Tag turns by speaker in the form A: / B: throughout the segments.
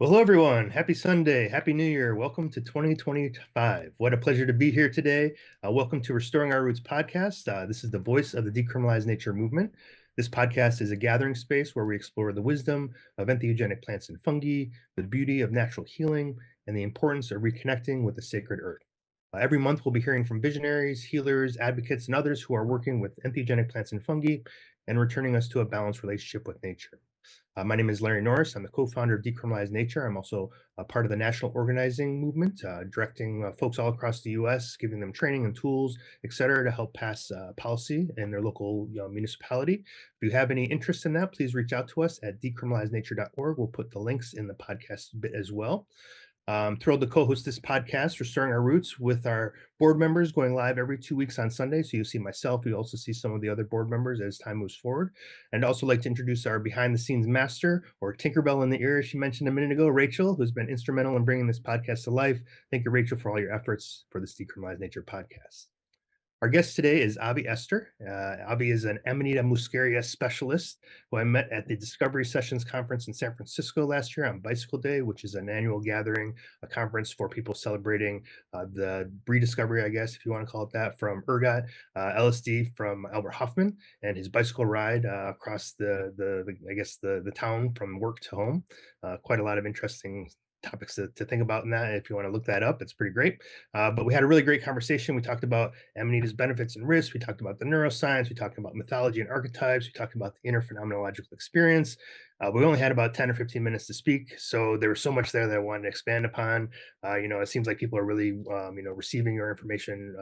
A: Well, hello, everyone. Happy Sunday. Happy New Year. Welcome to 2025. What a pleasure to be here today. Welcome to Restoring Our Roots podcast. This is the voice of the Decriminalize Nature movement. This podcast is a gathering space where we explore the wisdom of entheogenic plants and fungi, the beauty of natural healing, and the importance of reconnecting with the sacred earth. Every month, we'll be hearing from visionaries, healers, advocates, and others who are working with entheogenic plants and fungi and returning us to a balanced relationship with nature. My name is Larry Norris. I'm the co-founder of Decriminalize Nature. I'm also a part of the national organizing movement, directing folks all across the U.S., giving them training and tools, et cetera, to help pass policy in their local municipality. If you have any interest in that, please reach out to us at decriminalizenature.org. We'll put the links in the podcast bit as well. I'm thrilled to co-host this podcast, Restoring Our Roots, with our board members going live every 2 weeks on Sunday. So you'll see myself, you also see some of the other board members as time moves forward. And I'd also like to introduce our behind-the-scenes master, or Tinkerbell in the ear, as she mentioned a minute ago, Rachel, who's been instrumental in bringing this podcast to life. Thank you, Rachel, for all your efforts for this Decriminalize Nature podcast. Our guest today is Avi Esther. Avi is an Amanita muscaria specialist who I met at the Discovery Sessions Conference in San Francisco last year on Bicycle Day, which is an annual gathering, a conference for people celebrating the rediscovery, I guess, if you want to call it that, from ergot, LSD from Albert Hoffman, and his bicycle ride across the town from work to home. Quite a lot of interesting topics to think about in that. If you want to look that up, it's pretty great. But we had a really great conversation. We talked about Amanita's benefits and risks. We talked about the neuroscience. We talked about mythology and archetypes. We talked about the inner phenomenological experience. We only had about 10 or 15 minutes to speak. So there was so much there that I wanted to expand upon. It seems like people are really, receiving your information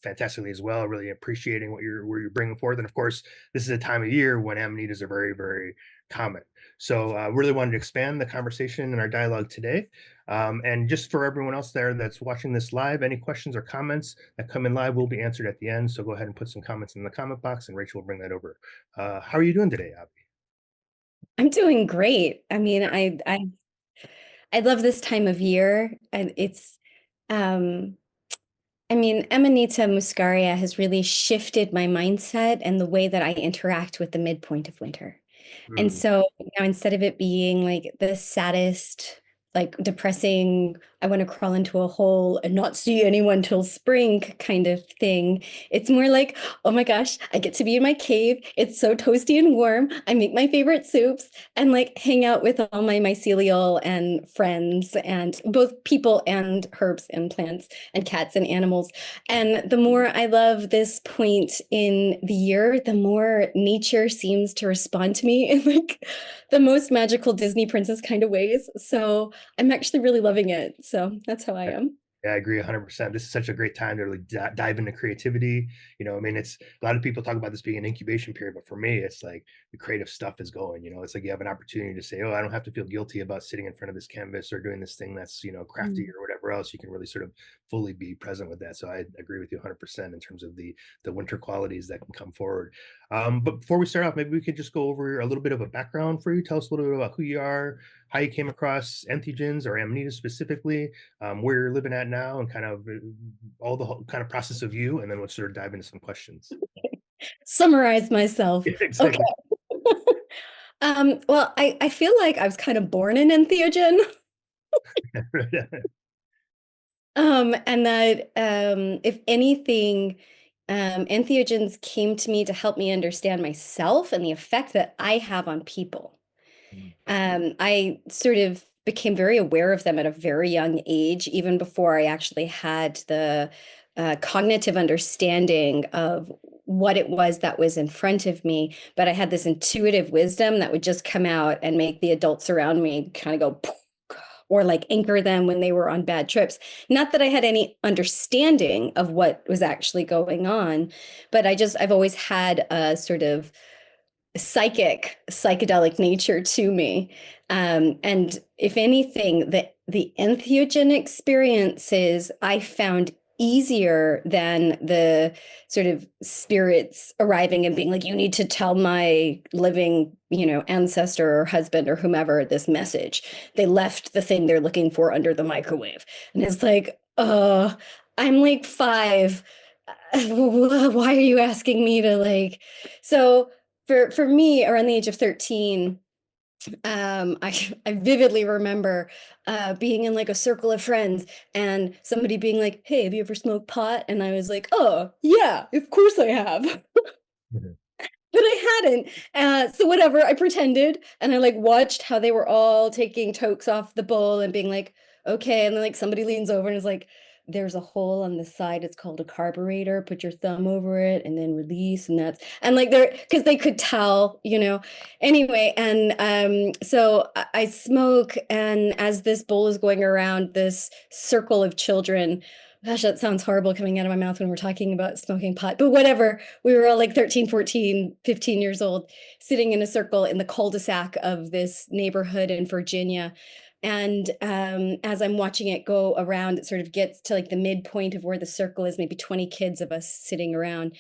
A: fantastically as well, really appreciating what you're bringing forth. And of course, this is a time of year when Amanitas are very, very common. So really wanted to expand the conversation and our dialogue today. And just for everyone else there that's watching this live, any questions or comments that come in live will be answered at the end. So go ahead and put some comments in the comment box and Rachel will bring that over. How are you doing today, Abby?
B: I'm doing great. I mean, I love this time of year, and um, Amanita muscaria has really shifted my mindset and the way that I interact with the midpoint of winter. And
A: Hmm.
B: so now instead of it being like the saddest, like depressing, I want to crawl into a hole and not see anyone till spring kind of thing, it's more like, oh my gosh, I get to be in my cave. It's so toasty and warm. I make my favorite soups and like hang out with all my mycelial and friends and both people and herbs and plants and cats and animals. And the more I love this point in the year, the more nature seems to respond to me in like the most magical Disney princess kind of ways. So I'm actually really loving it. So that's how I am.
A: Yeah, I agree 100%. This is such a great time to really dive into creativity. It's a lot of people talk about this being an incubation period, but for me, it's like the creative stuff is going. It's like you have an opportunity to say, oh, I don't have to feel guilty about sitting in front of this canvas or doing this thing that's, crafty
B: Mm.
A: or whatever else. You can really sort of fully be present with that. So I agree with you 100% in terms of the winter qualities that can come forward. But before we start off, maybe we could just go over a little bit of a background for you. Tell us a little bit about who you are, how you came across entheogens or amanita specifically, where you're living at now, and kind of all the whole kind of process of you, and then we'll sort of dive into some questions.
B: Summarize myself.
A: Yeah,
B: Okay.
A: exactly.
B: Well, I feel like I was kind of born an entheogen. And that if anything, entheogens came to me to help me understand myself and the effect that I have on people. I sort of became very aware of them at a very young age, even before I actually had the cognitive understanding of what it was that was in front of me. But I had this intuitive wisdom that would just come out and make the adults around me kind of go, "Poof," or like anchor them when they were on bad trips. Not that I had any understanding of what was actually going on, but I've always had a sort of psychedelic nature to me. And if anything, the entheogen experiences I found easier than the sort of spirits arriving and being like, you need to tell my living, ancestor or husband or whomever this message. They left the thing they're looking for under the microwave. And it's like, I'm like 5. Why are you asking me to like, so for me around the age of 13, I vividly remember being in like a circle of friends and somebody being like, "Hey, have you ever smoked pot?" And I was like, "Oh, yeah, of course I have."
A: Mhm.
B: But I hadn't. So whatever, I pretended and I like watched how they were all taking tokes off the bowl and being like, okay. And then like somebody leans over and is like, there's a hole on the side. It's called a carburetor. Put your thumb over it and then release. And that's, and like they're, because they could tell, you know. Anyway, and so I smoke, and as this bowl is going around, this circle of children, gosh, that sounds horrible coming out of my mouth when we're talking about smoking pot, but whatever. We were all like 13, 14, 15 years old, sitting in a circle in the cul-de-sac of this neighborhood in Virginia. And as I'm watching it go around, it sort of gets to like the midpoint of where the circle is, maybe 20 kids of us sitting around.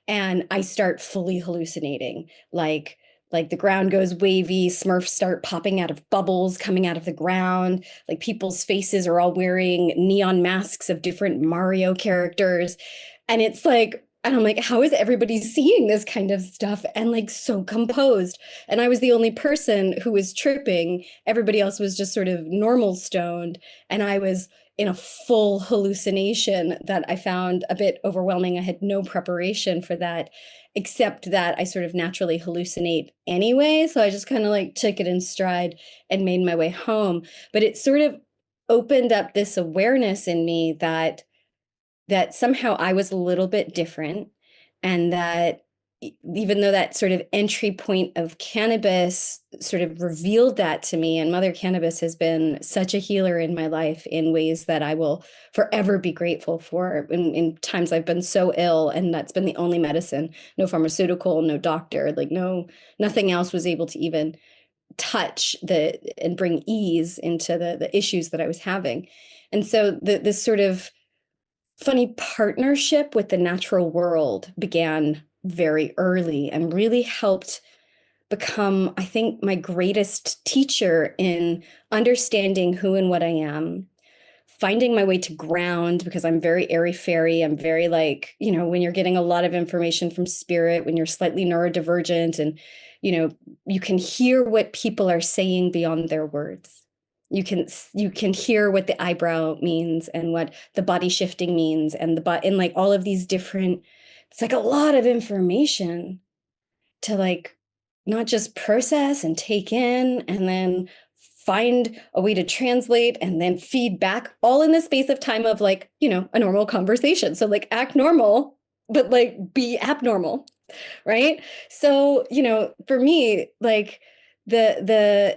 B: And I start fully hallucinating, like the ground goes wavy, Smurfs start popping out of bubbles coming out of the ground, like people's faces are all wearing neon masks of different Mario characters. And it's like, and I'm like, how is everybody seeing this kind of stuff and like so composed? And I was the only person who was tripping. Everybody else was just sort of normal stoned. And I was in a full hallucination that I found a bit overwhelming. I had no preparation for that, except that I sort of naturally hallucinate anyway. So I just kind of like took it in stride and made my way home. But it sort of opened up this awareness in me that somehow I was a little bit different, and that even though that sort of entry point of cannabis sort of revealed that to me, and Mother Cannabis has been such a healer in my life in ways that I will forever be grateful for. In times I've been so ill, and that's been the only medicine, no pharmaceutical, no doctor, like nothing else was able to even touch the and bring ease into the issues that I was having. And so this sort of funny partnership with the natural world began very early and really helped become, I think, my greatest teacher in understanding who and what I am, finding my way to ground, because I'm very airy fairy. I'm very like, when you're getting a lot of information from spirit, when you're slightly neurodivergent, and, you can hear what people are saying beyond their words. You can hear what the eyebrow means and what the body shifting means, and and like all of these different, it's like a lot of information to like not just process and take in and then find a way to translate and then feed back, all in the space of time of like, a normal conversation. So like act normal, but like be abnormal, right? So, for me, like the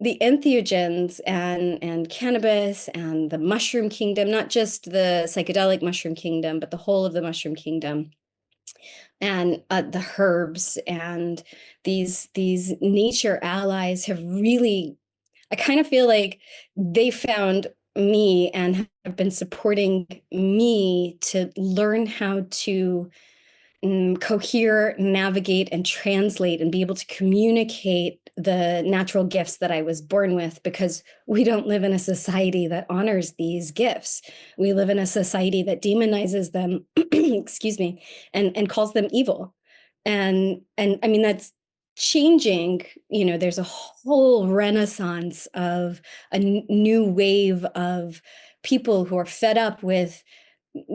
B: the entheogens and cannabis and the mushroom kingdom, not just the psychedelic mushroom kingdom, but the whole of the mushroom kingdom, and the herbs and these nature allies have really, I kind of feel like they found me and have been supporting me to learn how to cohere, navigate, and translate and be able to communicate the natural gifts that I was born with, because we don't live in a society that honors these gifts. We live in a society that demonizes them, excuse me, and calls them evil. And I mean, that's changing. There's a whole renaissance of a new wave of people who are fed up with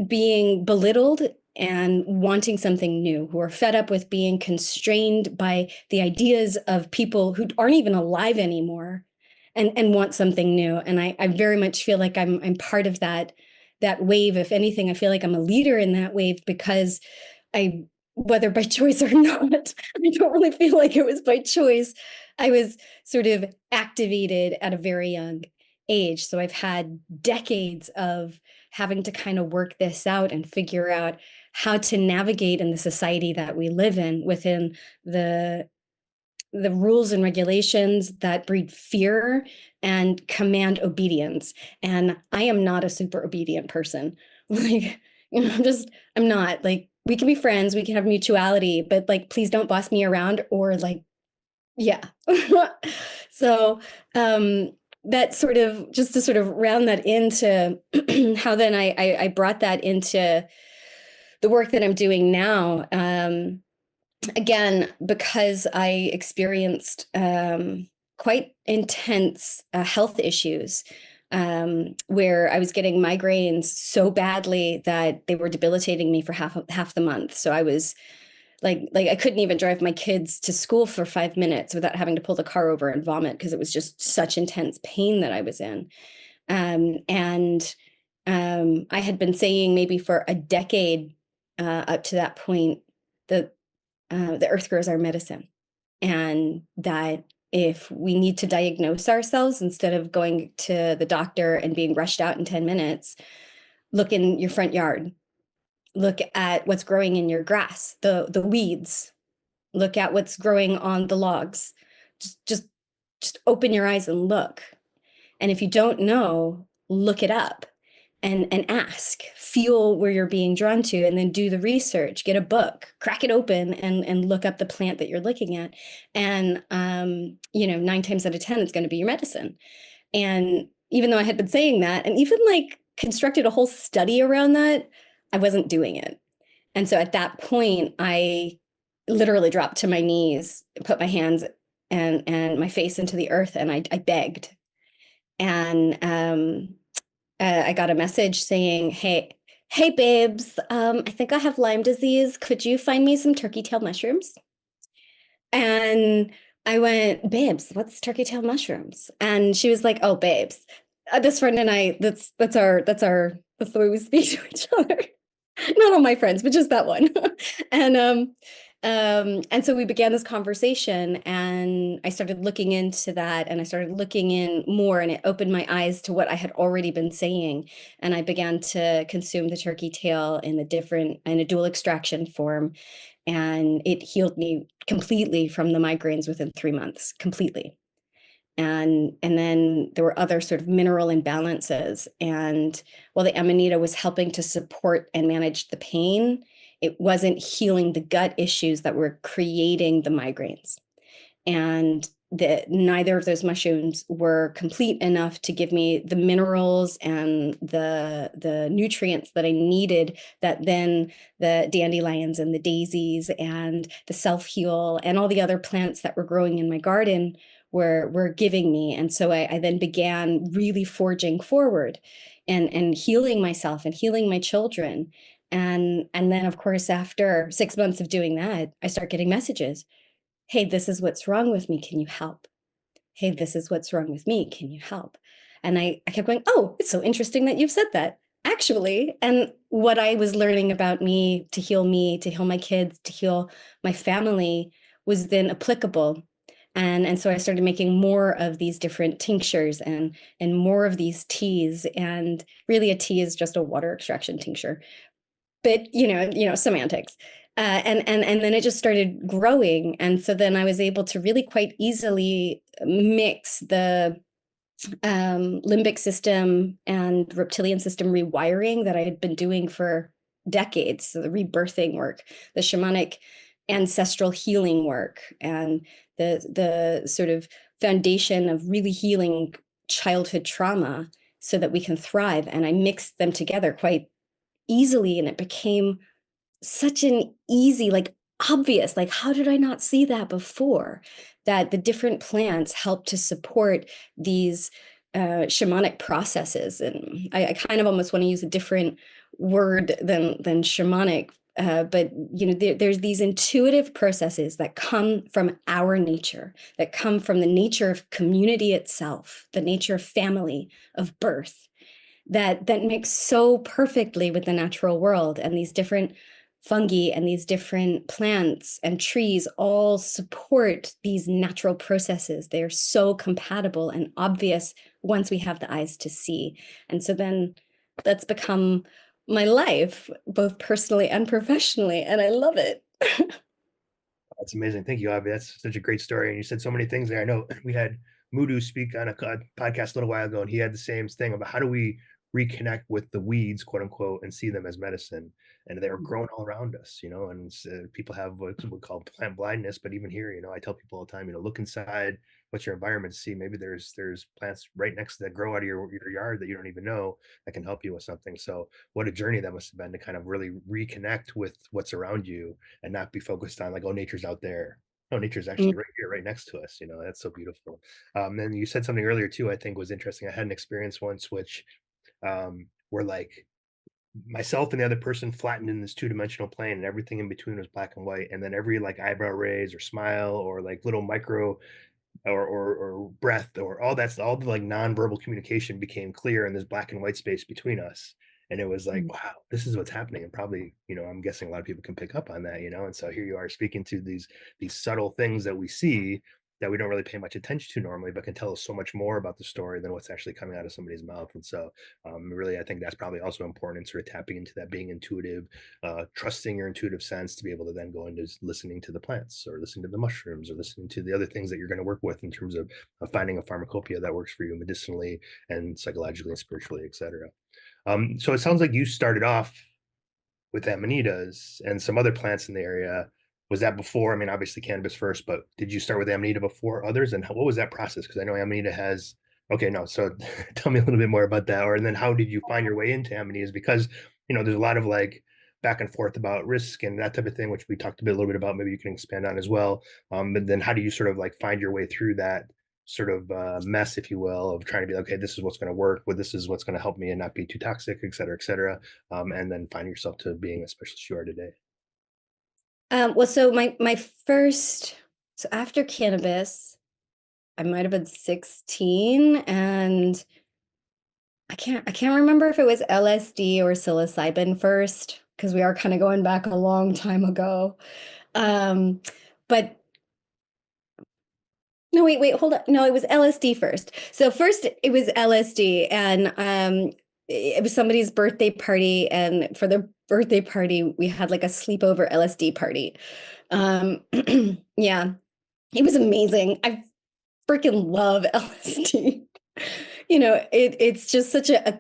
B: being belittled and wanting something new, who are fed up with being constrained by the ideas of people who aren't even alive anymore, and want something new. And I very much feel like I'm part of that wave. If anything, I feel like I'm a leader in that wave, because I, whether by choice or not, I don't really feel like it was by choice. I was sort of activated at a very young age. So I've had decades of having to kind of work this out and figure out how to navigate in the society that we live in, within the rules and regulations that breed fear and command obedience. And I am not a super obedient person. Like, I'm not. Like, we can be friends, we can have mutuality, but like, please don't boss me around, or like, yeah. So, that sort of, just to sort of round that into how then I brought that into the work that I'm doing now. Again, because I experienced quite intense health issues, where I was getting migraines so badly that they were debilitating me for half the month. So I was like I couldn't even drive my kids to school for 5 minutes without having to pull the car over and vomit, because it was just such intense pain that I was in. And I had been saying maybe for a decade up to that point that the earth grows our medicine, and that if we need to diagnose ourselves, instead of going to the doctor and being rushed out in 10 minutes, look in your front yard, look at what's growing in your grass, the weeds, look at what's growing on the logs. Just open your eyes and look. And if you don't know, look it up and ask, feel where you're being drawn to, and then do the research, get a book, crack it open and look up the plant that you're looking at. And 9 times out of 10, it's going to be your medicine. And even though I had been saying that, and even like constructed a whole study around that, I wasn't doing it. And so at that point, I literally dropped to my knees, put my hands and my face into the earth, and I begged. And I got a message saying, hey, babes, I think I have Lyme disease. Could you find me some turkey tail mushrooms? And I went, babes, what's turkey tail mushrooms? And she was like, oh, babes, this friend and I, that's the way we speak to each other. Not all my friends, but just that one. and and so we began this conversation, and I started looking into that, and I started looking in more, and it opened my eyes to what I had already been saying. And I began to consume the turkey tail in a dual extraction form, and it healed me completely from the migraines within 3 months, completely. And then there were other sort of mineral imbalances. And while the Amanita was helping to support and manage the pain, it wasn't healing the gut issues that were creating the migraines. And neither of those mushrooms were complete enough to give me the minerals and the nutrients that I needed, that then the dandelions and the daisies and the self-heal and all the other plants that were growing in my garden were giving me. And so I then began really forging forward and healing myself and healing my children. And then, of course, after 6 months of doing that, I start getting messages. Hey, this is what's wrong with me. Can you help? Hey, this is what's wrong with me. Can you help? And I kept going, oh, it's so interesting that you've said that, actually. And what I was learning about me, to heal my kids, to heal my family, was then applicable. And so I started making more of these different tinctures and more of these teas. And really, a tea is just a water extraction tincture. But semantics. And then it just started growing. And so then I was able to really quite easily mix the limbic system and reptilian system rewiring that I had been doing for decades. So the rebirthing work, the shamanic ancestral healing work, and the sort of foundation of really healing childhood trauma so that we can thrive. And I mixed them together quite easily, and it became such an easy, like, obvious, like, how did I not see that before? That the different plants help to support these shamanic processes. And I kind of almost want to use a different word than shamanic, but there's these intuitive processes that come from our nature, that come from the nature of community itself, the nature of family, of birth, that mix so perfectly with the natural world. And these different fungi and these different plants and trees all support these natural processes. They are so compatible and obvious once we have the eyes to see. And so then that's become my life, both personally and professionally, and I love it.
A: That's amazing. Thank you, Avi. That's such a great story. And you said so many things there. I know we had Mudu speak on a podcast a little while ago, and he had the same thing about how do we reconnect with the weeds, quote unquote, and see them as medicine. And they're growing all around us, and people have what we call plant blindness. But even here, I tell people all the time, look inside, what's your environment, see maybe there's plants right next to that grow out of your yard that you don't even know that can help you with something. So what a journey that must have been to kind of really reconnect with what's around you and not be focused on like, oh, nature's out there. Oh, nature's
B: Mm.
A: actually right here, right next to us. That's so beautiful. And you said something earlier too, I think was interesting. I had an experience once which where like myself and the other person flattened in this two-dimensional plane, and everything in between was black and white, and then every like eyebrow raise or smile or like little micro or breath or all the like nonverbal communication became clear in this black and white space between us. And it was like,
B: Mm.
A: wow, this is what's happening. And probably, I'm guessing a lot of people can pick up on that, and so here you are speaking to these subtle things that we see that we don't really pay much attention to normally, but can tell us so much more about the story than what's actually coming out of somebody's mouth. And so really, I think that's probably also important in sort of tapping into that being intuitive, trusting your intuitive sense to be able to then go into listening to the plants or listening to the mushrooms or listening to the other things that you're going to work with in terms of finding a pharmacopoeia that works for you medicinally and psychologically and spiritually, etc. So it sounds like you started off with amanitas and some other plants in the area. Was that before? I mean, obviously cannabis first, but did you start with Amanita before others? And what was that process? Because I know Amanita has. Okay, no. So tell me a little bit more about that, and then how did you find your way into Amanitas? Because there's a lot of like back and forth about risk and that type of thing, which we talked a little bit about. Maybe you can expand on as well. But then how do you sort of like find your way through that sort of mess, if you will, of trying to be like, okay, this is what's going to work, but this is what's going to help me and not be too toxic, et cetera, and then find yourself to being a specialist you are today.
B: Well, so my first, so after cannabis, I might have been 16, and I can't remember if it was LSD or psilocybin first, because we are kind of going back a long time ago. Um, but no, wait, hold on. No, it was LSD first. So first it was LSD, and it was somebody's birthday party, and for their birthday party, we had like a sleepover LSD party. Um, yeah, it was amazing. I freaking love LSD. It's just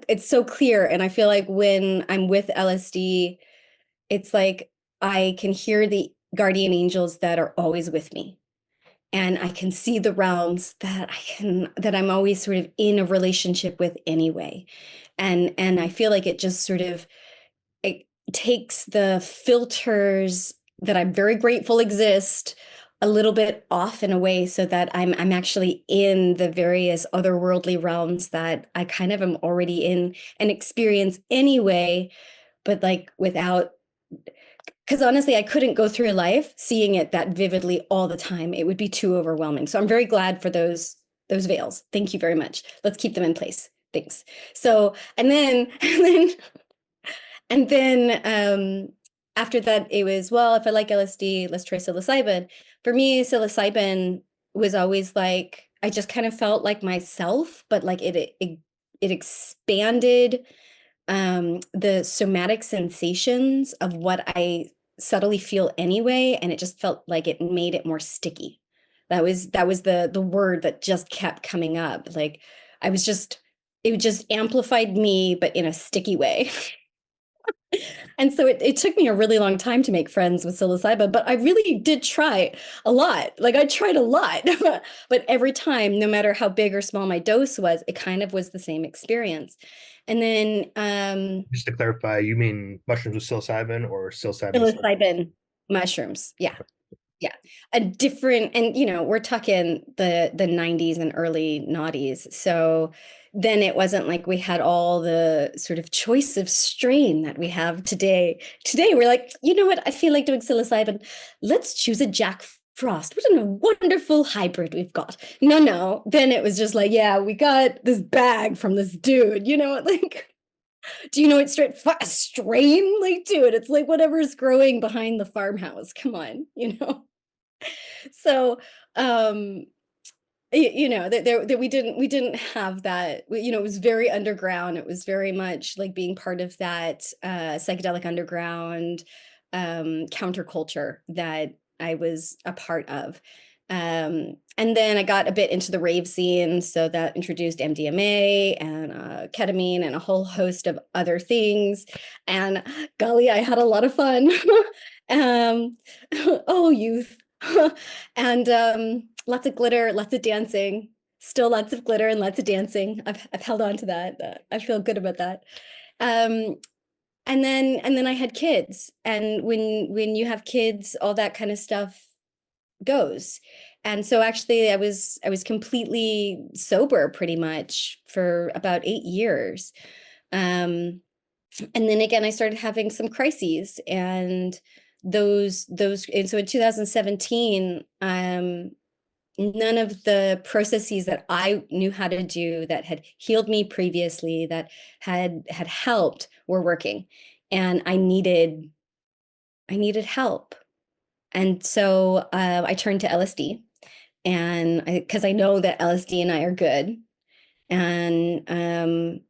B: it's so clear. And I feel like when I'm with LSD, it's like I can hear the guardian angels that are always with me. And I can see the realms that I'm always sort of in a relationship with anyway. And I feel like it just sort of it takes the filters that I'm very grateful exist a little bit off in a way, so that I'm actually in the various otherworldly realms that I kind of am already in and experience anyway, but like without, because honestly, I couldn't go through life seeing it that vividly all the time. It would be too overwhelming. So I'm very glad for those veils. Thank you very much. Let's keep them in place. Thanks. So, and then after that, it was, well, if I like LSD, let's try psilocybin. For me, psilocybin was always like, I just kind of felt like myself, but like it expanded the somatic sensations of what I subtly feel anyway, and it just felt like it made it more sticky. That was the word that just kept coming up. Like I was just it just amplified me, but in a sticky way. And so it took me a really long time to make friends with psilocybin, but I really did try a lot. Like I tried a lot, but every time, no matter how big or small my dose was, it kind of was the same experience. And then
A: Just to clarify, you mean mushrooms with psilocybin or psilocybin?
B: psilocybin mushrooms. Yeah. Yeah. A different, and we're talking the 90s and early noughties. So then it wasn't like we had all the sort of choice of strain that we have today. Today we're like, you know what? I feel like doing psilocybin. Let's choose a Jack Frost. What a wonderful hybrid we've got. No. Then it was just like, yeah, we got this bag from this dude, like, do you know it's strain? Like, dude, it's like whatever's growing behind the farmhouse. Come on. So um that we didn't have that. It was very underground. It was very much like being part of that psychedelic underground counterculture that I was a part of. And then I got a bit into the rave scene, so that introduced MDMA and ketamine and a whole host of other things. And golly, I had a lot of fun. um, oh, youth. And lots of glitter, lots of dancing. Still lots of glitter and lots of dancing. I've held on to that. I feel good about that. Um, and then I had kids, and when you have kids, all that kind of stuff goes. And so actually I was completely sober pretty much for about 8 years. And then again I started having some crises, and and so in 2017, none of the processes that I knew how to do that had healed me previously, that had helped, were working. And I needed help. And so I turned to LSD, and because I know that LSD and I are good. And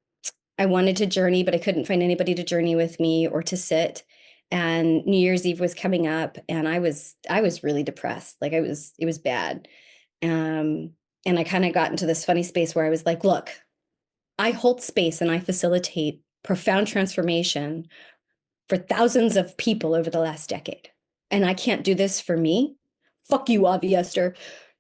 B: I wanted to journey, but I couldn't find anybody to journey with me or to sit. And New Year's Eve was coming up, and I was really depressed. Like it was bad. Um, and I kind of got into this funny space where I was like, look, I hold space and I facilitate profound transformation for thousands of people over the last decade. And I can't do this for me. Fuck you, Avi Esther.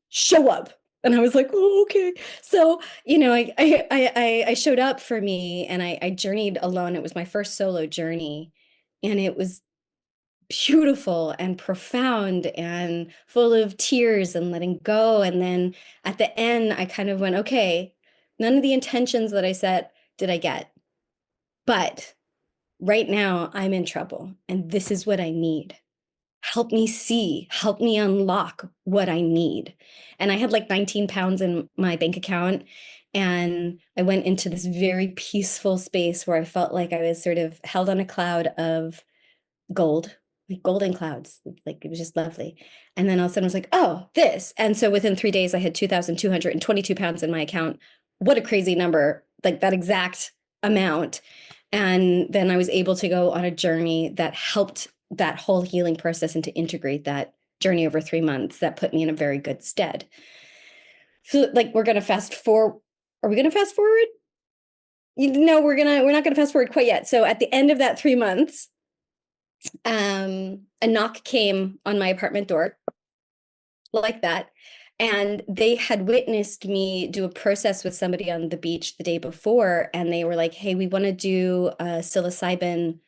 B: Show up. And I was like, oh, okay. So, I showed up for me, and I journeyed alone. It was my first solo journey. And it was beautiful and profound and full of tears and letting go. And then at the end, I kind of went, okay, none of the intentions that I set did I get. But right now I'm in trouble, and this is what I need. Help me see, help me unlock what I need. And I had like 19 pounds in my bank account. And I went into this very peaceful space where I felt like I was sort of held on a cloud of gold, like golden clouds. Like it was just lovely. And then all of a sudden I was like, oh, this. And so within 3 days, I had 2,222 pounds in my account. What a crazy number, like that exact amount. And then I was able to go on a journey that helped that whole healing process, and to integrate that journey over 3 months, that put me in a very good stead. So like we're gonna fast forward. Are we gonna fast forward? No, we're not gonna fast forward quite yet. So at the end of that 3 months, a knock came on my apartment door like that. And they had witnessed me do a process with somebody on the beach the day before. And they were like, hey, we want to do a psilocybin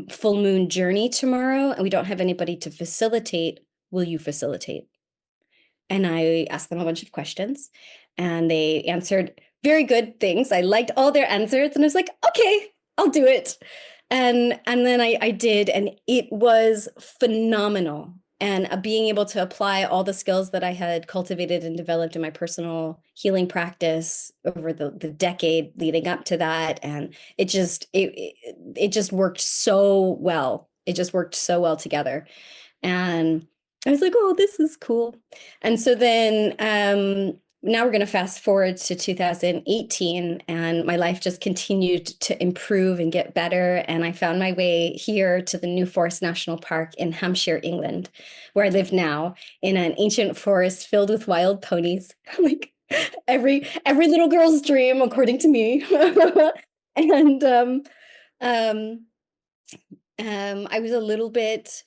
B: full moon journey tomorrow. And we don't have anybody to facilitate. Will you facilitate? And I asked them a bunch of questions, and they answered very good things. I liked all their answers, and I was like, okay, I'll do it. And then I did, and it was phenomenal. And being able to apply all the skills that I had cultivated and developed in my personal healing practice over the decade leading up to that, and it just worked so well. It just worked so well together. And I was like, oh, this is cool. And so then now we're going to fast forward to 2018, and my life just continued to improve and get better. And I found my way here to the New Forest National Park in Hampshire, England, where I live now, in an ancient forest filled with wild ponies. Like every little girl's dream, according to me. And I was a little bit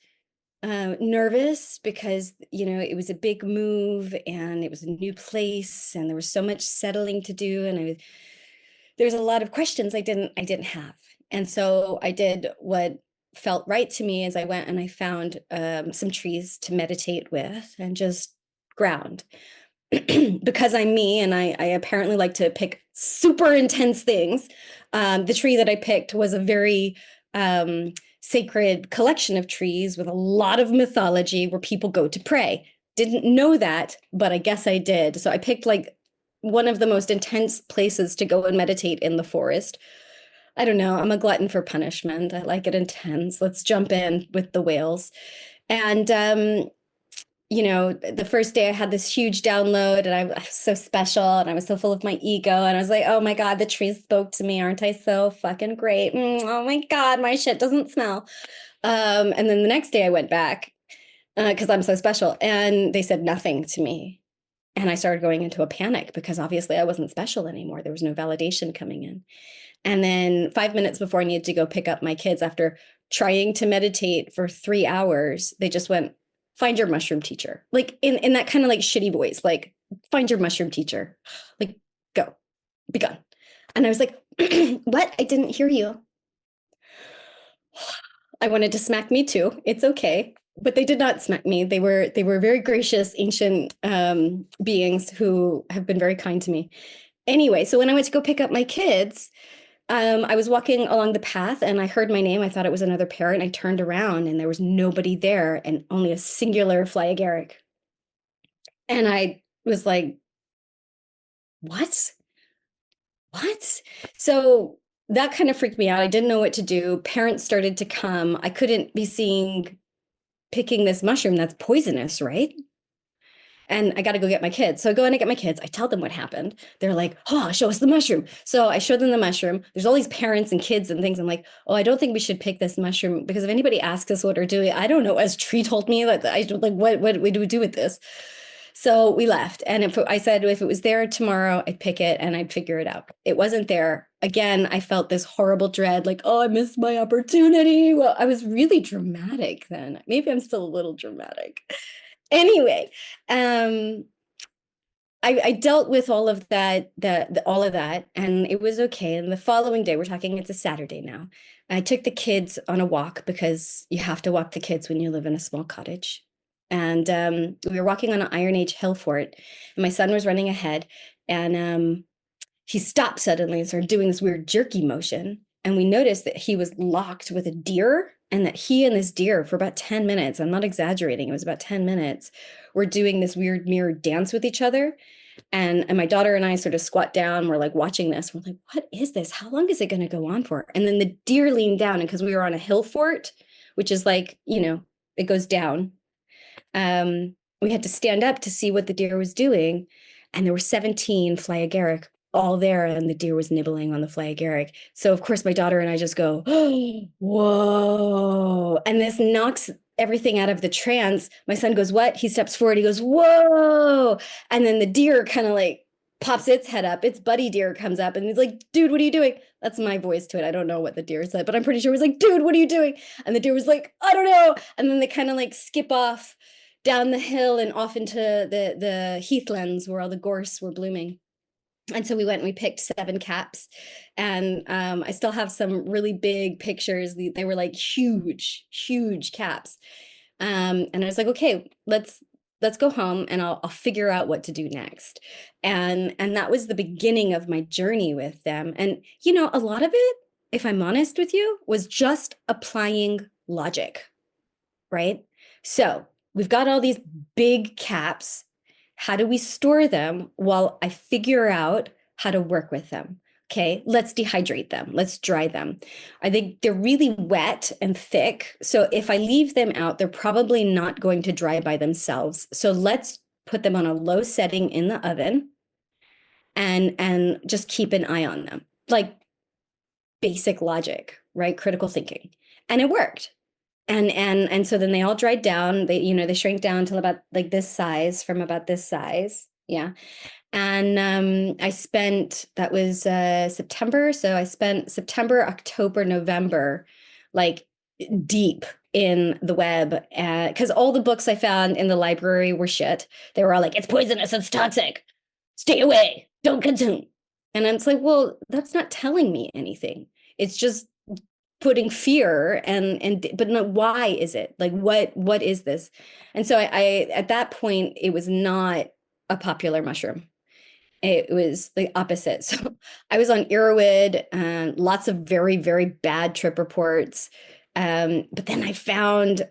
B: nervous because it was a big move, and it was a new place, and there was so much settling to do, and there was a lot of questions I didn't have. And so I did what felt right to me, as I went and I found some trees to meditate with and just ground. Because I'm me, and I apparently like to pick super intense things. The tree that I picked was a very sacred collection of trees with a lot of mythology where people go to pray. Didn't know that, but I guess I did. So I picked like one of the most intense places to go and meditate in the forest. I don't know. I'm a glutton for punishment. I like it intense. Let's jump in with the whales. And the first day I had this huge download, and I was so special, and I was so full of my ego, and I was like, oh my God, the trees spoke to me. Aren't I so fucking great? Oh my God, my shit doesn't smell. And then the next day I went back because I'm so special, and they said nothing to me. And I started going into a panic because obviously I wasn't special anymore. There was no validation coming in. And then 5 minutes before I needed to go pick up my kids, after trying to meditate for 3 hours, they just went, find your mushroom teacher. Like in that kind of like shitty voice, like, find your mushroom teacher. Like, go, be gone. And I was like, what? I didn't hear you. I wanted to smack me too. It's okay. But they did not smack me. They were very gracious ancient beings who have been very kind to me. Anyway, so when I went to go pick up my kids, I was walking along the path and I heard my name. I thought it was another parrot. I turned around and there was nobody there and only a singular fly agaric. And I was like, what? What? So that kind of freaked me out. I didn't know what to do. Parents started to come. I couldn't be seen picking this mushroom that's poisonous, right? And I got to go get my kids. So I go in and get my kids. I tell them what happened. They're like, oh, show us the mushroom. So I show them the mushroom. There's all these parents and kids and things. I'm like, oh, I don't think we should pick this mushroom because if anybody asks us what we're doing, I don't know. As Tree told me, like, I like, what do we do with this? So we left. And I said, if it was there tomorrow, I'd pick it and I'd figure it out. It wasn't there. Again, I felt this horrible dread, like, oh, I missed my opportunity. Well, I was really dramatic then. Maybe I'm still a little dramatic. Anyway, I dealt with all of that, all of that, and it was okay. And the following day, we're talking, it's a Saturday now. I took the kids on a walk because you have to walk the kids when you live in a small cottage. And we were walking on an Iron Age hill fort, and my son was running ahead, and he stopped suddenly and started doing this weird jerky motion. And we noticed that he was locked with a deer and that he and this deer for about 10 minutes, I'm not exaggerating, it was about 10 minutes, were doing this weird mirror dance with each other. And my daughter and I sort of squat down. We're like watching this. We're like, what is this? How long is it going to go on for? And then the deer leaned down. And because we were on a hill fort, which is like, it goes down. We had to stand up to see what the deer was doing. And there were 17 fly agaric all there. And the deer was nibbling on the fly agaric. So, of course, my daughter and I just go, oh, whoa. And this knocks everything out of the trance. My son goes, what? He steps forward. He goes, whoa. And then the deer kind of like pops its head up. Its buddy deer comes up and he's like, dude, what are you doing? That's my voice to it. I don't know what the deer said, but I'm pretty sure it was like, dude, what are you doing? And the deer was like, I don't know. And then they kind of like skip off down the hill and off into the heathlands where all the gorse were blooming. And so we went and we picked 7 caps, and I still have some really big pictures. They were like huge caps. And I was like, okay, let's go home and I'll figure out what to do next. And that was the beginning of my journey with them. And a lot of it, if I'm honest with you, was just applying logic, right? So we've got all these big caps. How do we store them while I figure out how to work with them? Okay, let's dehydrate them. Let's dry them. I think they're really wet and thick. So if I leave them out, they're probably not going to dry by themselves. So let's put them on a low setting in the oven and just keep an eye on them. Like basic logic, right? Critical thinking. And it worked. And so then they all dried down. They shrank down till about like this size, from about this size. Yeah. And that was September. So I spent September, October, November, like deep in the web, because all the books I found in the library were shit. They were all like, it's poisonous, it's toxic, stay away, don't consume. And it's like, well, that's not telling me anything. It's just putting fear but no, why is it like, what is this? And so I at that point, it was not a popular mushroom. It was the opposite. So I was on Irowid, lots of very, very bad trip reports. But then I found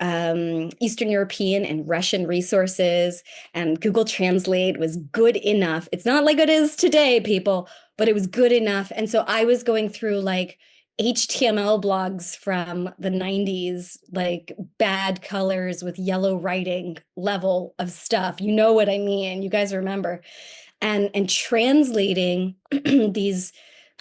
B: Eastern European and Russian resources, and Google Translate was good enough. It's not like it is today, people, but it was good enough. And so I was going through like HTML blogs from the 90s, like bad colors with yellow writing level of stuff. You know what I mean? You guys remember. And translating these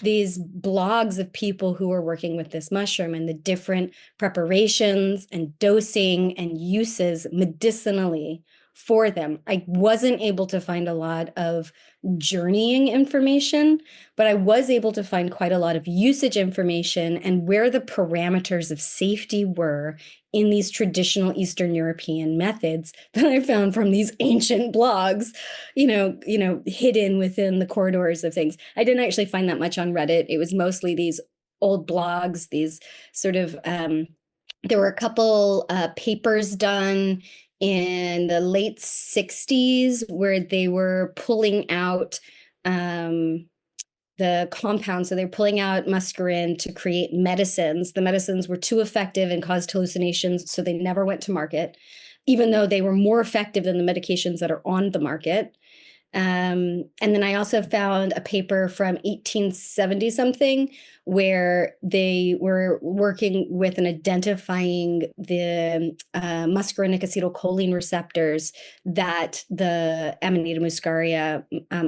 B: blogs of people who are working with this mushroom and the different preparations and dosing and uses medicinally for them. I wasn't able to find a lot of journeying information, but I was able to find quite a lot of usage information and where the parameters of safety were in these traditional Eastern European methods that I found from these ancient blogs, hidden within the corridors of things. I didn't actually find that much on Reddit. It was mostly these old blogs, these sort of There were a couple papers done in the late 60s where they were pulling out the compounds. So they're pulling out muscarine to create medicines. The medicines were too effective and caused hallucinations, so they never went to market, even though they were more effective than the medications that are on the market. And then I also found a paper from 1870 something where they were working with and identifying the muscarinic acetylcholine receptors that the Amanita muscaria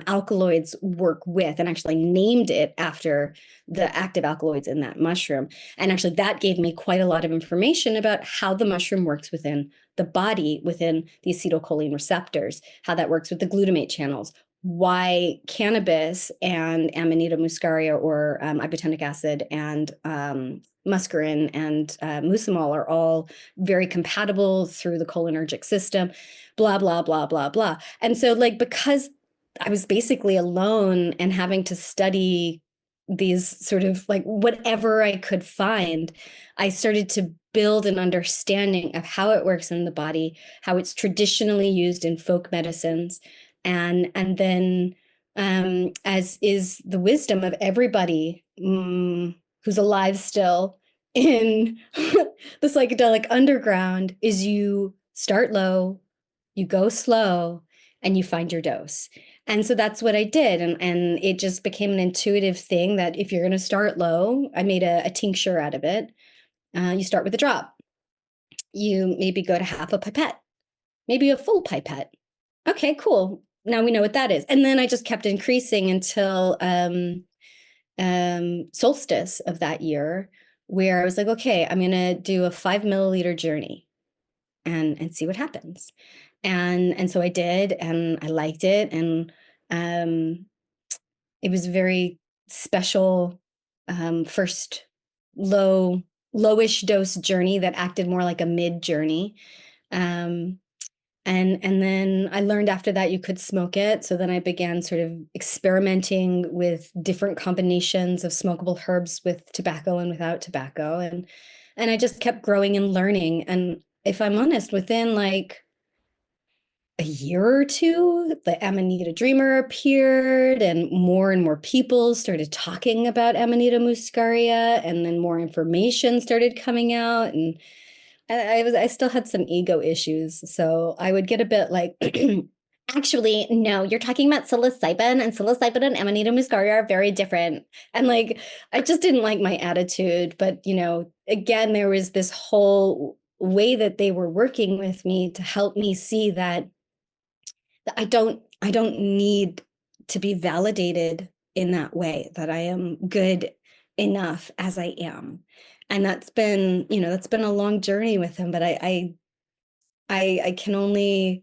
B: alkaloids work with, and actually named it after the active alkaloids in that mushroom. And actually, that gave me quite a lot of information about how the mushroom works within the body, within the acetylcholine receptors, how that works with the glutamate channels, why cannabis and Amanita muscaria, or ibotenic acid, and muscarine and mucimol are all very compatible through the cholinergic system, blah, blah, blah, blah, blah. And so, like, because I was basically alone and having to study these sort of like whatever I could find, I started to build an understanding of how it works in the body, how it's traditionally used in folk medicines, and then as is the wisdom of everybody who's alive still in the psychedelic underground, is you start low, you go slow, and you find your dose. And so that's what I did. And it just became an intuitive thing that if you're going to start low, I made a tincture out of it. You start with a drop. You maybe go to half a pipette, maybe a full pipette. Okay, cool. Now we know what that is. And then I just kept increasing until solstice of that year, where I was like, okay, I'm going to do a 5 milliliter journey and see what happens. And so I did, and I liked it. And it was a very special first lowish dose journey that acted more like a mid journey. And then I learned after that you could smoke it. So then I began sort of experimenting with different combinations of smokable herbs with tobacco and without tobacco. And I just kept growing and learning. And if I'm honest, within like a year or two, the Amanita Dreamer appeared, and more people started talking about Amanita muscaria, and then more information started coming out. And I still had some ego issues, so I would get a bit like, actually, no, you're talking about psilocybin, and psilocybin and Amanita muscaria are very different. And like, I just didn't like my attitude. But again, there was this whole way that they were working with me to help me see that I don't need to be validated in that way, that I am good enough as I am. And that's been a long journey with him, but I can only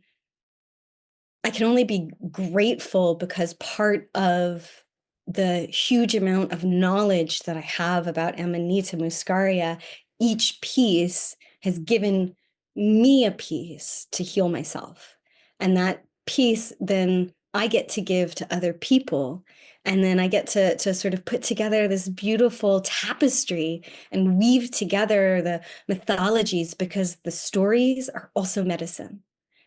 B: be grateful, because part of the huge amount of knowledge that I have about Amanita muscaria, each piece has given me a piece to heal myself. And that piece then I get to give to other people. And then I get to sort of put together this beautiful tapestry and weave together the mythologies, because the stories are also medicine.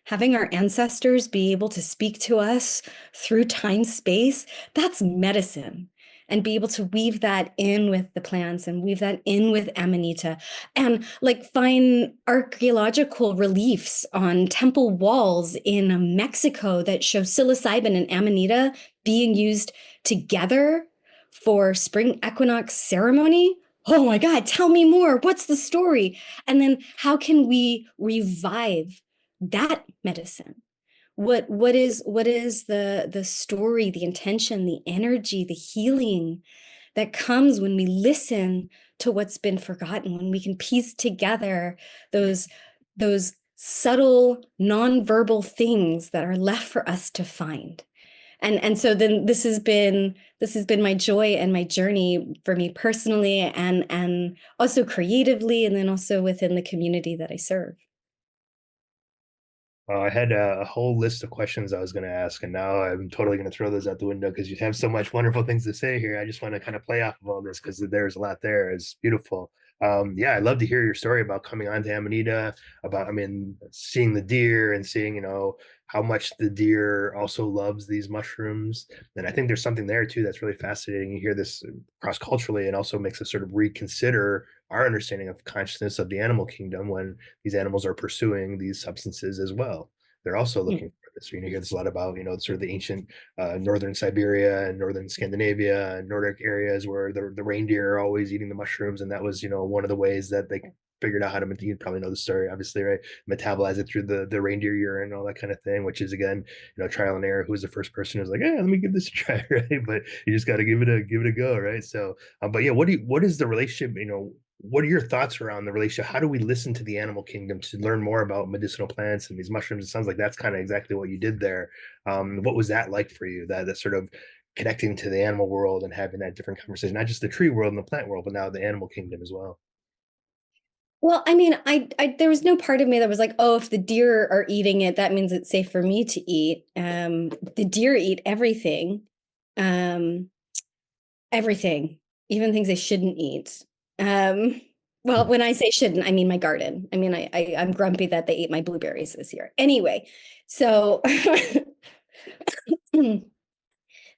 B: Having our ancestors be able to speak to us through time space, that's medicine. And be able to weave that in with the plants and weave that in with Amanita, and like find archaeological reliefs on temple walls in Mexico that show psilocybin and Amanita being used together for spring equinox ceremony. Oh my God, tell me more. What's the story? And then how can we revive that medicine? What is the story, the intention, the energy, the healing that comes when we listen to what's been forgotten, when we can piece together those subtle nonverbal things that are left for us to find. And so then this has been my joy and my journey for me personally, and also creatively, and then also within the community that I serve.
A: I had a whole list of questions I was going to ask, and now I'm totally going to throw those out the window because you have so much wonderful things to say here. I just want to kind of play off of all this because there's a lot there. It's beautiful. Yeah, I'd love to hear your story about coming on to Amanita, about, I mean, seeing the deer and seeing, how much the deer also loves these mushrooms. And I think there's something there too that's really fascinating. You hear this cross culturally and also makes us sort of reconsider our understanding of consciousness of the animal kingdom when these animals are pursuing these substances as well. They're also looking for this. You hear this a lot about, sort of the ancient northern Siberia and northern Scandinavia and Nordic areas where the reindeer are always eating the mushrooms. And that was, one of the ways that they figured out how to, you probably know the story, obviously, right? Metabolize it through the reindeer urine and all that kind of thing, which is, again, trial and error. Who was the first person who's like, let me give this a try, right? But you just got to give it a go, right? So, but yeah, what is the relationship, what are your thoughts around the relationship? How do we listen to the animal kingdom to learn more about medicinal plants and these mushrooms? It sounds like that's kind of exactly what you did there. What was that like for you? That sort of connecting to the animal world and having that different conversation, not just the tree world and the plant world, but now the animal kingdom as well.
B: Well, I mean, there was no part of me that was like, oh, if the deer are eating it, that means it's safe for me to eat. The deer eat everything, um, everything, even things they shouldn't eat. Well, when I say shouldn't, I mean my garden. I mean, I'm grumpy that they ate my blueberries this year. Anyway, so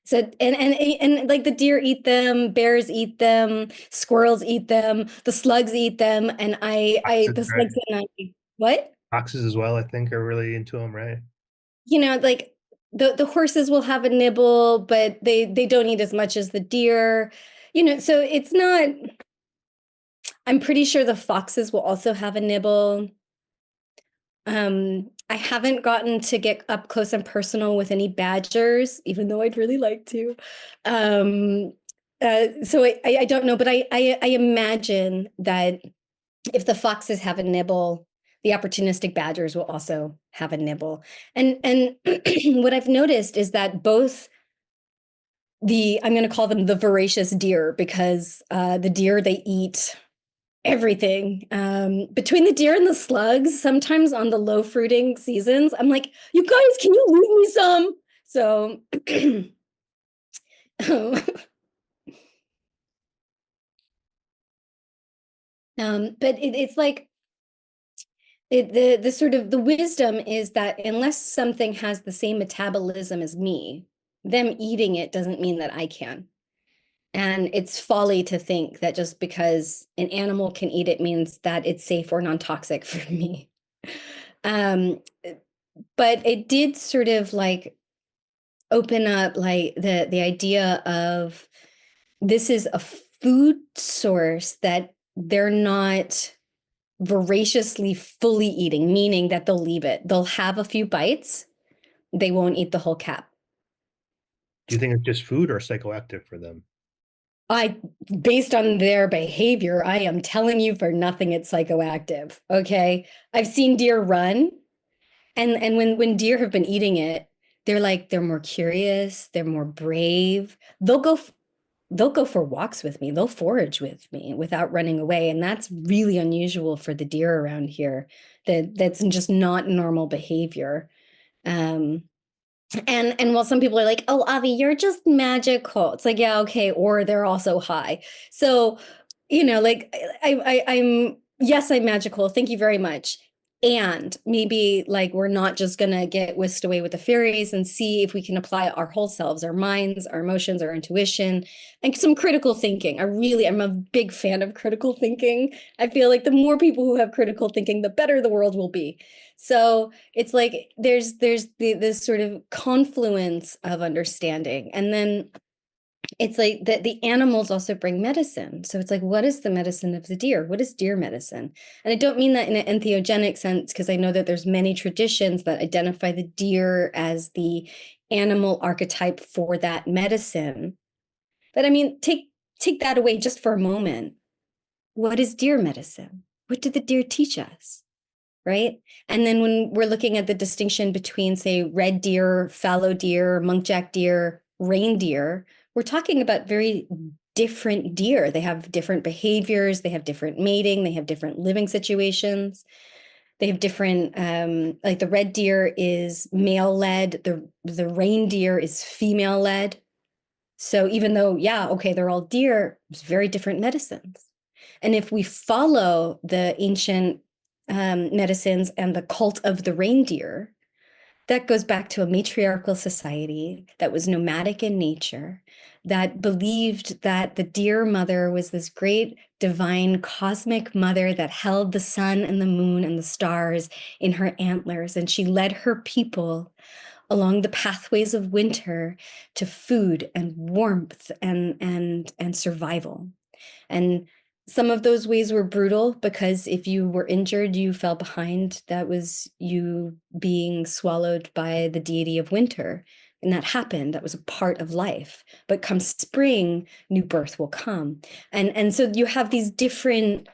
B: so and like the deer eat them, bears eat them, squirrels eat them, the slugs eat them, and I
A: Foxes,
B: the
A: right?
B: slugs and I what?
A: Foxes as well, I think, are really into them, right?
B: Like the horses will have a nibble, but they don't eat as much as the deer. So it's not. I'm pretty sure the foxes will also have a nibble. I haven't gotten to get up close and personal with any badgers, even though I'd really like to. Um, so I don't know, but I imagine that if the foxes have a nibble, the opportunistic badgers will also have a nibble. And what I've noticed is that both I'm going to call them the voracious deer because the deer, they eat everything. Between the deer and the slugs, sometimes on the low fruiting seasons, I'm like, you guys, can you leave me some? So but it's like the sort of the wisdom is that unless something has the same metabolism as me, them eating it doesn't mean that I can. And it's folly to think that just because an animal can eat it means that it's safe or non-toxic for me. Um, but it did sort of like open up like the idea of this is a food source that they're not voraciously fully eating, meaning that they'll leave it. They'll have a few bites, they won't eat the whole cap.
A: Do you think it's just food or psychoactive for them?
B: I, based on their behavior, I am telling you for nothing, it's psychoactive. Okay. I've seen deer run, and when deer have been eating it, they're more curious, they're more brave. They'll go for walks with me, they'll forage with me without running away. And that's really unusual for the deer around here. That's just not normal behavior. Um, and while some people are like, oh, Avi, you're just magical. It's like, yeah, okay. Or they're also high. So, like I'm, yes, I'm magical. Thank you very much. And maybe like we're not just gonna get whisked away with the fairies and see if we can apply our whole selves, our minds, our emotions, our intuition, and some critical thinking. I'm a big fan of critical thinking. I feel like the more people who have critical thinking, the better the world will be. So it's like this sort of confluence of understanding, and then it's like that the animals also bring medicine. So it's like, what is the medicine of the deer? What is deer medicine? And I don't mean that in an entheogenic sense, because I know that there's many traditions that identify the deer as the animal archetype for that medicine. But I mean, take that away just for a moment. What is deer medicine? What did the deer teach us? Right? And then when we're looking at the distinction between, say, red deer, fallow deer, munkjack deer, reindeer, we're talking about very different deer. They have different behaviors, they have different mating, they have different living situations. They have different, like the red deer is male led, the reindeer is female led. So even though, yeah, okay, they're all deer, it's very different medicines. And if we follow the ancient medicines and the cult of the reindeer, that goes back to a matriarchal society that was nomadic in nature, that believed that the deer mother was this great divine cosmic mother that held the sun and the moon and the stars in her antlers, and she led her people along the pathways of winter to food and warmth and survival. And some of those ways were brutal, because if you were injured, you fell behind. That was you being swallowed by the deity of winter. And that happened. That was a part of life. But come spring, new birth will come. And so you have these different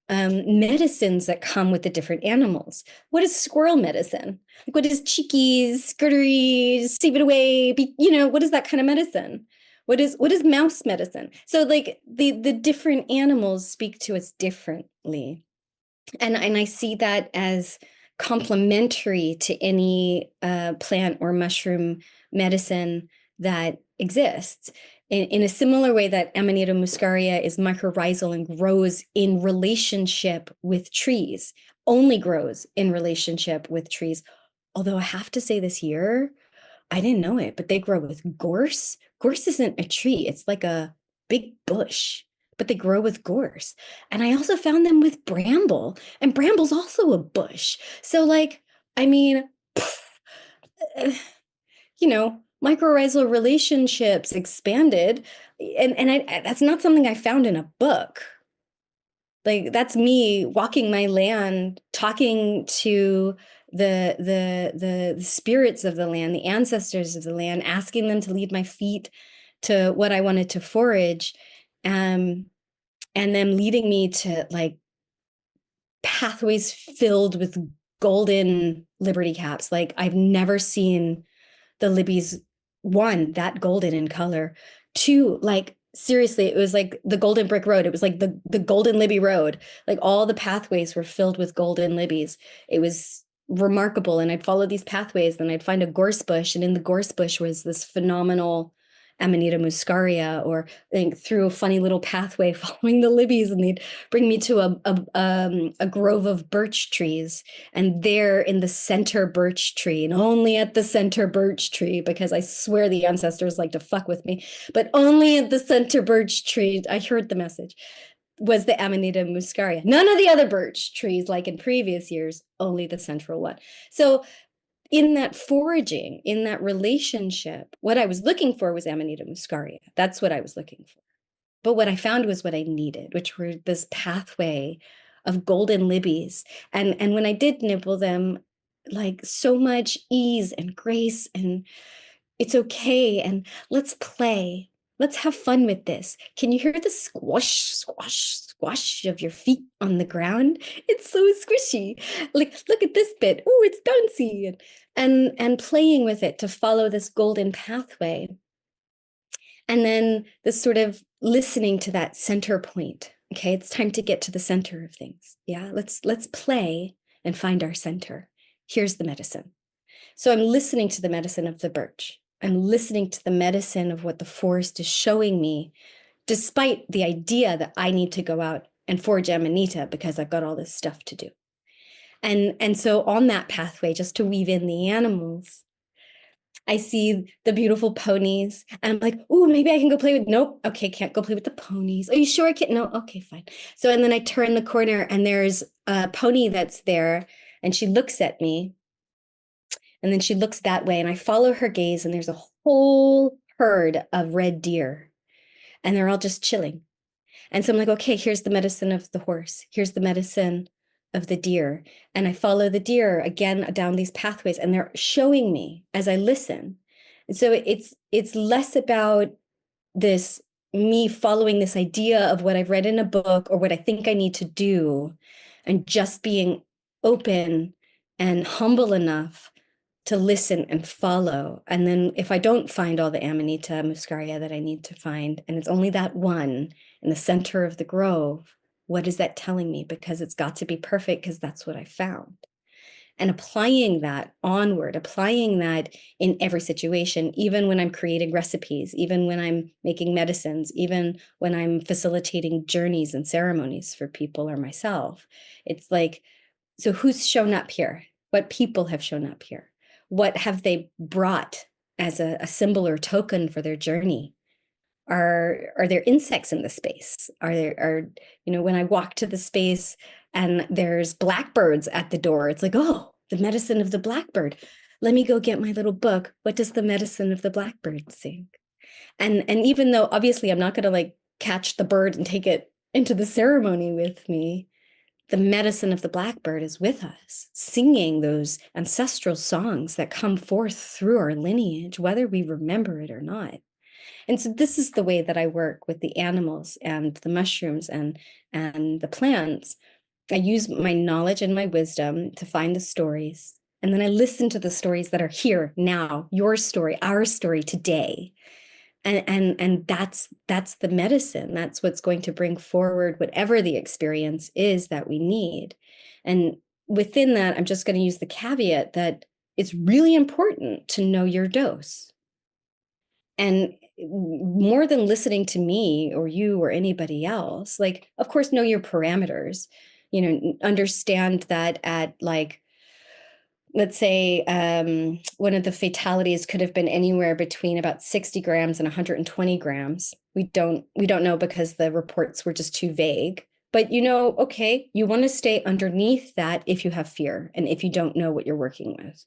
B: medicines that come with the different animals. What is squirrel medicine? Like, what is cheekies, skirteries, save it away? What is that kind of medicine? What is mouse medicine? So like the different animals speak to us differently. And I see that as complementary to any plant or mushroom medicine that exists. In a similar way that Amanita muscaria is mycorrhizal and grows in relationship with trees, only grows in relationship with trees. Although I have to say this year, I didn't know it, but they grow with gorse. Gorse isn't a tree, it's like a big bush, but they grow with gorse. And I also found them with bramble, and bramble's also a bush. So, like, I mean, mycorrhizal relationships expanded. And that's not something I found in a book. Like, that's me walking my land, talking to the spirits of the land, the ancestors of the land, asking them to lead my feet to what I wanted to forage, and them leading me to like pathways filled with golden liberty caps. Like, I've never seen the libbies, one, that golden in color, two, like seriously, it was like the golden brick road. It was like the golden libby road. Like, all the pathways were filled with golden libbies. It was remarkable. And I'd follow these pathways, and I'd find a gorse bush, and in the gorse bush was this phenomenal Amanita muscaria, or like through a funny little pathway following the libbies, and they'd bring me to a grove of birch trees, and there in the center birch tree, and only at the center birch tree, because I swear the ancestors like to fuck with me, but only at the center birch tree, I heard the message, was the Amanita muscaria. None of the other birch trees, like in previous years, only the central one. So in that foraging, in that relationship, what I was looking for was Amanita muscaria. That's what I was looking for. But what I found was what I needed, which were this pathway of golden libbies. And when I did nibble them, like, so much ease and grace, and it's okay, and let's play. Let's have fun with this. Can you hear the squash, squash, squash of your feet on the ground? It's so squishy. Like, look at this bit. Oh, it's bouncy. And playing with it to follow this golden pathway. And then this sort of listening to that center point. Okay, it's time to get to the center of things. Yeah, let's play and find our center. Here's the medicine. So I'm listening to the medicine of the birch. I'm listening to the medicine of what the forest is showing me, despite the idea that I need to go out and forage Amanita because I've got all this stuff to do. And so on that pathway, just to weave in the animals, I see the beautiful ponies, and I'm like, oh, maybe I can go play with, nope, okay, can't go play with the ponies. Are you sure I can't? No, okay, fine. So, and then I turn the corner, and there's a pony that's there, and she looks at me, and then she looks that way, and I follow her gaze, and there's a whole herd of red deer, and they're all just chilling. And so I'm like, okay, here's the medicine of the horse. Here's the medicine of the deer. And I follow the deer again down these pathways, and they're showing me as I listen. And so it's less about this, me following this idea of what I've read in a book or what I think I need to do, and just being open and humble enough to listen and follow. And then if I don't find all the Amanita muscaria that I need to find, and it's only that one in the center of the grove, what is that telling me? Because it's got to be perfect, because that's what I found. and applying that onward, applying that in every situation, even when I'm creating recipes, even when I'm making medicines, even when I'm facilitating journeys and ceremonies for people or myself. It's like, so who's shown up here? What people have shown up here? What have they brought as a symbol or token for their journey? Are there insects in the space? When I walk to the space and there's blackbirds at the door, it's like, oh, the medicine of the blackbird. Let me go get my little book. What does the medicine of the blackbird sing? And even though obviously I'm not going to like catch the bird and take it into the ceremony with me, the medicine of the blackbird is with us, singing those ancestral songs that come forth through our lineage, whether we remember it or not. And so this is the way that I work with the animals and the mushrooms and the plants. I use my knowledge and my wisdom to find the stories. And then I listen to the stories that are here now, your story, our story today. And that's the medicine. That's what's going to bring forward whatever the experience is that we need. And within that, I'm just going to use the caveat that it's really important to know your dose. And more than listening to me or you or anybody else, like, of course, know your parameters, understand that at like, let's say one of the fatalities could have been anywhere between about 60 grams and 120 grams. We don't know because the reports were just too vague. But okay, you want to stay underneath that if you have fear and if you don't know what you're working with.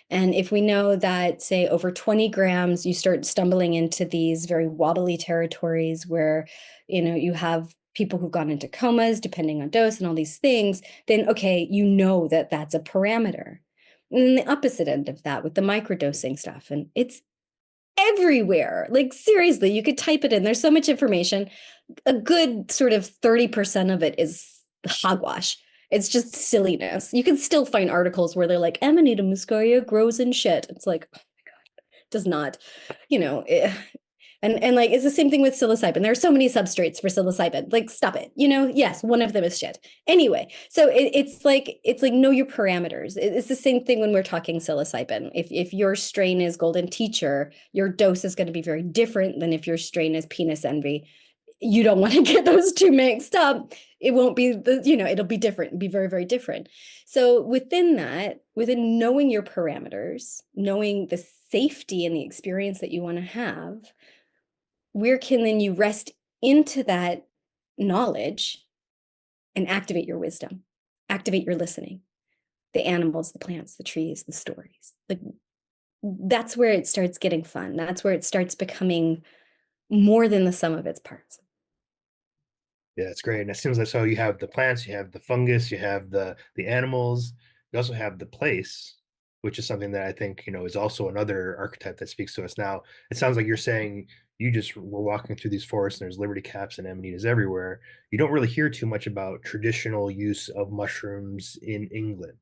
B: And if we know that, say, over 20 grams, you start stumbling into these very wobbly territories where, you have people who've gone into comas, depending on dose and all these things, then, okay, that that's a parameter. And then the opposite end of that with the microdosing stuff. And it's everywhere. Like, seriously, you could type it in. There's so much information. A good sort of 30% of it is hogwash. It's just silliness. You can still find articles where they're like, Amanita muscaria grows in shit. It's like, oh my God, does not, and like it's the same thing with psilocybin. There are so many substrates for psilocybin. Like, stop it. Yes, one of them is shit. Anyway, so it's like know your parameters. It's the same thing when we're talking psilocybin. If your strain is golden teacher, your dose is going to be very different than if your strain is penis envy. You don't want to get those two mixed up. It won't be it'll be different, be very, very different. So within knowing your parameters, knowing the safety and the experience that you want to have, where can then you rest into that knowledge and activate your wisdom, activate your listening, the animals, the plants, the trees, the stories. Like, that's where it starts getting fun. That's where it starts becoming more than the sum of its parts.
A: Yeah, it's great. And it seems like so you have the plants, you have the fungus, you have the animals, you also have the place, which is something that I think, is also another archetype that speaks to us now. It sounds like you're saying you just were walking through these forests and there's liberty caps and amanitas everywhere. You don't really hear too much about traditional use of mushrooms in England.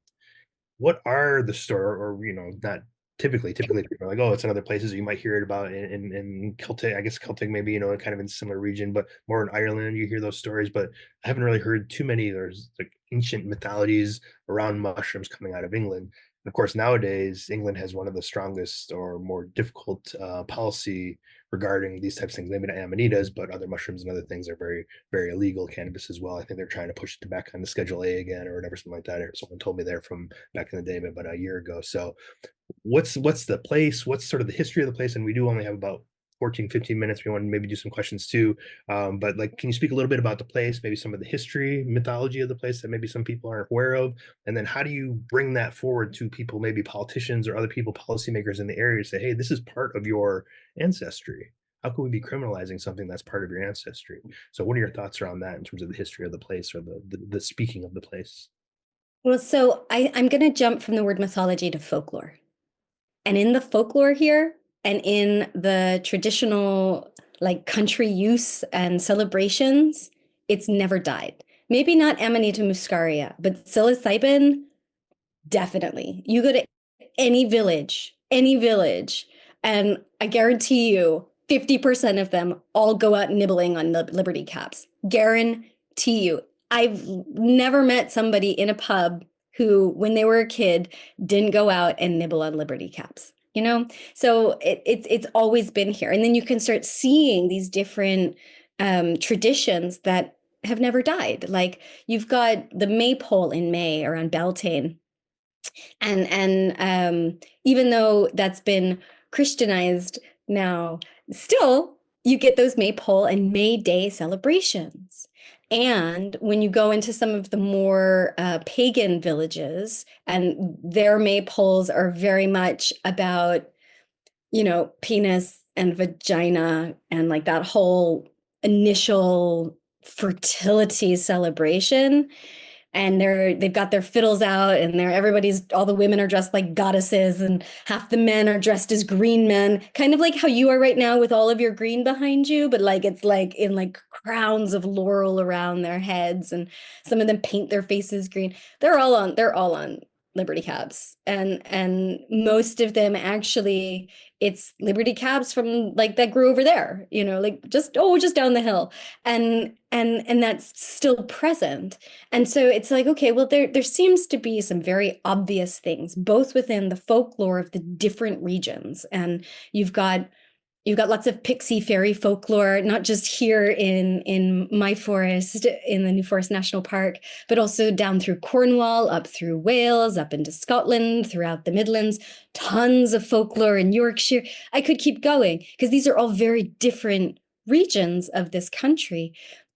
A: What are the store or not typically people are like, oh, it's in other places. You might hear it about in Celtic, I guess Celtic maybe, kind of in a similar region, but more in Ireland, you hear those stories, but I haven't really heard too many. There's like ancient mythologies around mushrooms coming out of England. And of course, nowadays, England has one of the strongest or more difficult policy regarding these types of things. Maybe not amanitas, but other mushrooms and other things are very, very illegal. Cannabis as well. I think they're trying to push it back on the Schedule A again or whatever, something like that. Or someone told me there from back in the day, about a year ago. So what's the place? What's sort of the history of the place? And we do only have about 14, 15 minutes. We want to maybe do some questions too. But like, can you speak a little bit about the place, maybe some of the history, mythology of the place that maybe some people aren't aware of? And then how do you bring that forward to people, maybe politicians or other people, policymakers in the area, to say, hey, this is part of your ancestry. How can we be criminalizing something that's part of your ancestry? So what are your thoughts around that in terms of the history of the place or the speaking of the place?
B: Well, so I'm going to jump from the word mythology to folklore. And in the folklore here, and in the traditional like country use and celebrations, it's never died. Maybe not Amanita muscaria, but psilocybin, definitely. You go to any village, and I guarantee you 50% of them all go out nibbling on liberty caps. Guarantee you. I've never met somebody in a pub who, when they were a kid, didn't go out and nibble on Liberty Caps, you know? So it's always been here. And then you can start seeing these different traditions that have never died. Like you've got the maypole in May around Beltane. And even though that's been Christianized now, still you get those maypole and May Day celebrations. And when you go into some of the more pagan villages, and their maypoles are very much about, you know, penis and vagina and like that whole initial fertility celebration, and they've got their fiddles out, and all the women are dressed like goddesses, and half the men are dressed as green men, kind of like how you are right now with all of your green behind you, but like it's like in like crowns of laurel around their heads, and some of them paint their faces green. They're all on Liberty Cabs, and most of them actually, it's Liberty Cabs from like that grew over there, you know, like just down the hill, and that's still present. And so it's like, okay, well, there seems to be some very obvious things, both within the folklore of the different regions. And you've got lots of pixie fairy folklore, not just here in my forest, in the New Forest National Park, but also down through Cornwall, up through Wales, up into Scotland, throughout the Midlands, tons of folklore in Yorkshire. I could keep going because these are all very different regions of this country.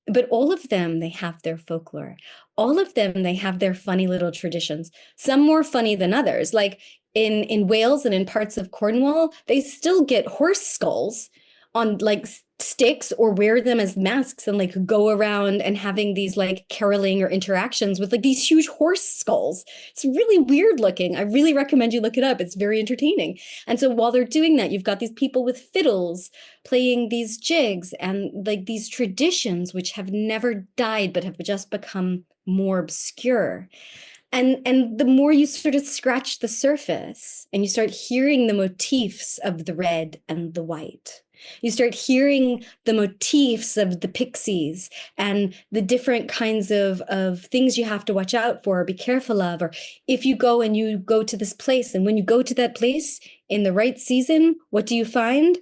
B: But all of them, they have their folklore. All of them, they have their funny little traditions, some more funny than others. Like in Wales and in parts of Cornwall, they still get horse skulls on like sticks or wear them as masks and like go around and having these like caroling or interactions with like these huge horse skulls. It's really weird looking. I really recommend you look it up. It's very entertaining. And so while they're doing that, you've got these people with fiddles playing these jigs and like these traditions which have never died but have just become more obscure. And the more you sort of scratch the surface and you start hearing the motifs of the red and the white, you start hearing the motifs of the pixies and the different kinds of things you have to watch out for or be careful of. Or if you go to this place, and when you go to that place in the right season, what do you find?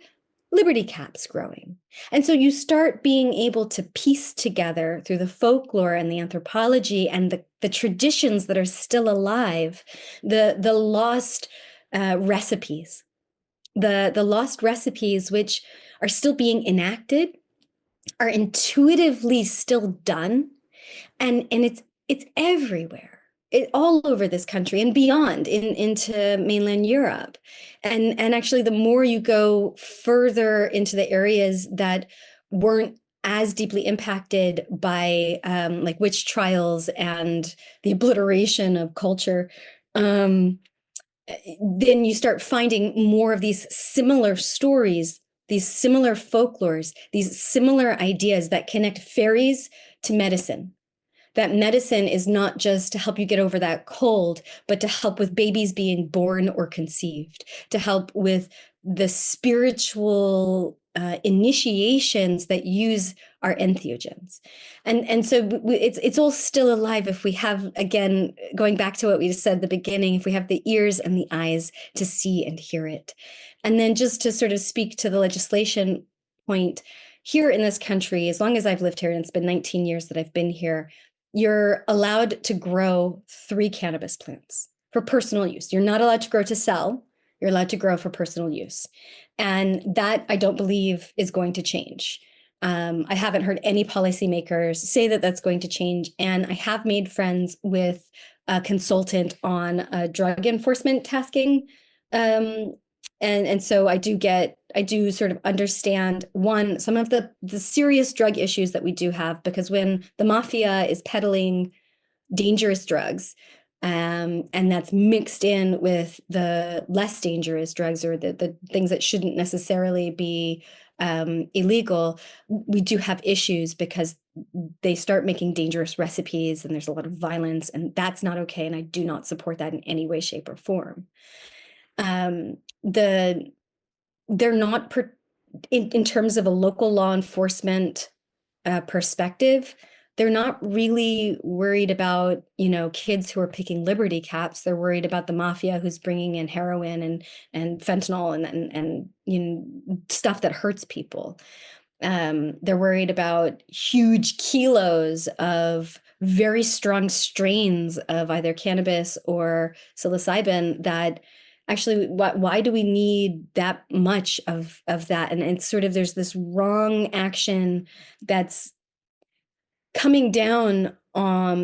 B: Liberty caps growing. And so you start being able to piece together through the folklore and the anthropology and the traditions that are still alive, the lost recipes, the lost recipes which are still being enacted, are intuitively still done, and it's everywhere. All over this country and beyond into mainland Europe. And actually, the more you go further into the areas that weren't as deeply impacted by like witch trials and the obliteration of culture, then you start finding more of these similar stories, these similar folklores, these similar ideas that connect fairies to medicine. That medicine is not just to help you get over that cold, but to help with babies being born or conceived, to help with the spiritual initiations that use our entheogens. And so it's all still alive if we have, again, going back to what we just said at the beginning, if we have the ears and the eyes to see and hear it. And then just to sort of speak to the legislation point, here in this country, as long as I've lived here, and it's been 19 years that I've been here, you're allowed to grow 3 cannabis plants for personal use. You're not allowed to grow to sell. You're allowed to grow for personal use. And that, I don't believe, is going to change. I haven't heard any policymakers say that that's going to change. And I have made friends with a consultant on drug enforcement tasking. And so I do sort of understand, one, some of the serious drug issues that we do have, because when the mafia is peddling dangerous drugs, and that's mixed in with the less dangerous drugs or the things that shouldn't necessarily be illegal, we do have issues because they start making dangerous recipes and there's a lot of violence, and that's not okay. And I do not support that in any way, shape, or form. They're not in terms of a local law enforcement perspective, they're not really worried about, kids who are picking Liberty Caps. They're worried about the mafia who's bringing in heroin and fentanyl and stuff that hurts people. They're worried about huge kilos of very strong strains of either cannabis or psilocybin that actually, why do we need that much of that? And it's sort of, there's this wrong action that's coming down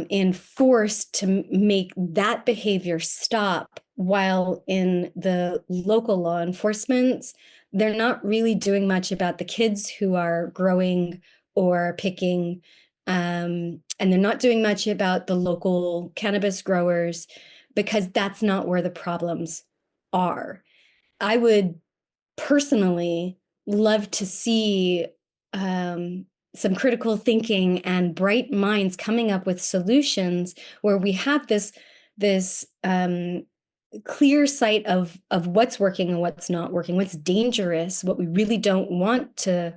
B: in force to make that behavior stop, while in the local law enforcement, they're not really doing much about the kids who are growing or picking, and they're not doing much about the local cannabis growers, because that's not where the problems are. I would personally love to see some critical thinking and bright minds coming up with solutions where we have this clear sight of what's working and what's not working, what's dangerous, what we really don't want to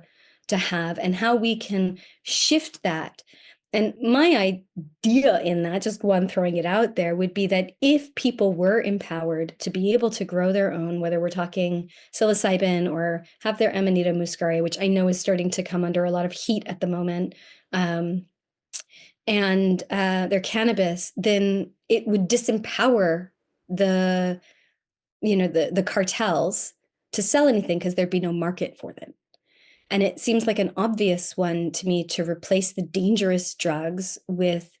B: have, and how we can shift that. And my idea in that, just one throwing it out there, would be that if people were empowered to be able to grow their own, whether we're talking psilocybin or have their Amanita muscaria, which I know is starting to come under a lot of heat at the moment, and their cannabis, then it would disempower the cartels to sell anything, because there'd be no market for them. And it seems like an obvious one to me to replace the dangerous drugs with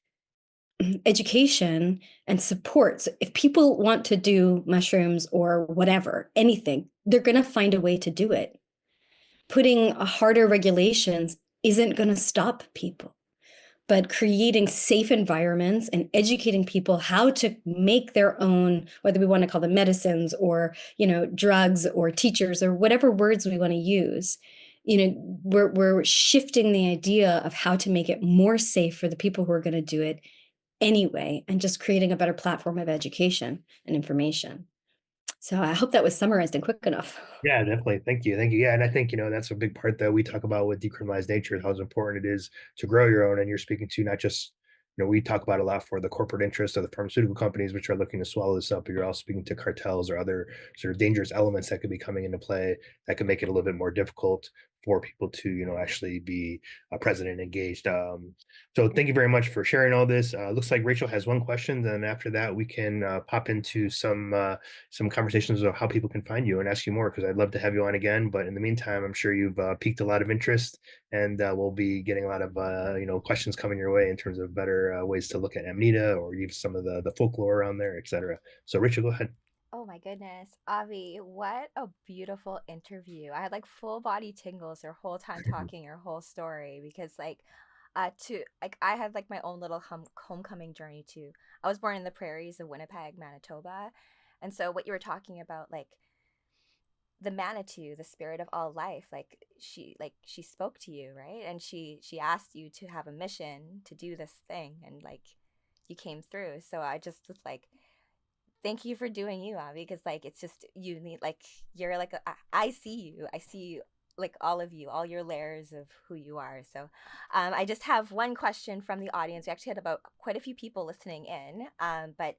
B: education and support. So if people want to do mushrooms or whatever, anything, they're going to find a way to do it. Putting harder regulations isn't going to stop people, but creating safe environments and educating people how to make their own, whether we want to call them medicines or, drugs or teachers or whatever words we want to use. We're shifting the idea of how to make it more safe for the people who are going to do it anyway, and just creating a better platform of education and information. So I hope that was summarized and quick enough.
A: Yeah, definitely. Thank you. Thank you. Yeah. And I think, that's a big part that we talk about with Decriminalize Nature, how important it is to grow your own. And you're speaking to not just, we talk about a lot for the corporate interests of the pharmaceutical companies, which are looking to swallow this up, but you're also speaking to cartels or other sort of dangerous elements that could be coming into play that could make it a little bit more difficult for people to, actually be present and engaged. So thank you very much for sharing all this. Looks like Rachel has one question. Then after that, we can pop into some conversations of how people can find you and ask you more, because I'd love to have you on again. But in the meantime, I'm sure you've piqued a lot of interest, and we'll be getting a lot of questions coming your way in terms of better ways to look at Amanita or even some of the folklore around there, etc. So Rachel, go ahead.
C: Oh my goodness. Avi, what a beautiful interview. I had like full body tingles your whole time talking your whole story, because to like I had like my own little homecoming journey too. I was born in the prairies of Winnipeg, Manitoba. And so what you were talking about, like the Manitou, the spirit of all life, like she spoke to you, right? And she asked you to have a mission to do this thing, and like you came through. So I just was like, thank you for doing you, Abby, because like it's just you need like you're like I see you, I see you, like all of you, all your layers of who you are. So I just have one question from the audience. We actually had about quite a few people listening in, but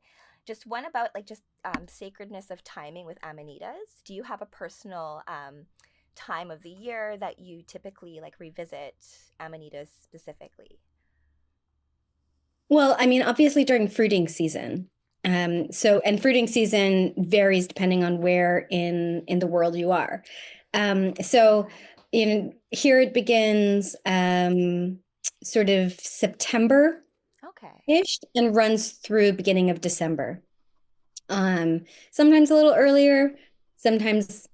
C: just one about like just sacredness of timing with amanitas. Do you have a personal time of the year that you typically like revisit amanitas specifically?
B: Well, I mean, obviously during fruiting season. And fruiting season varies depending on where in the world you are. So here it begins sort of September-ish
C: Okay.
B: and runs through beginning of December. Sometimes a little earlier, sometimes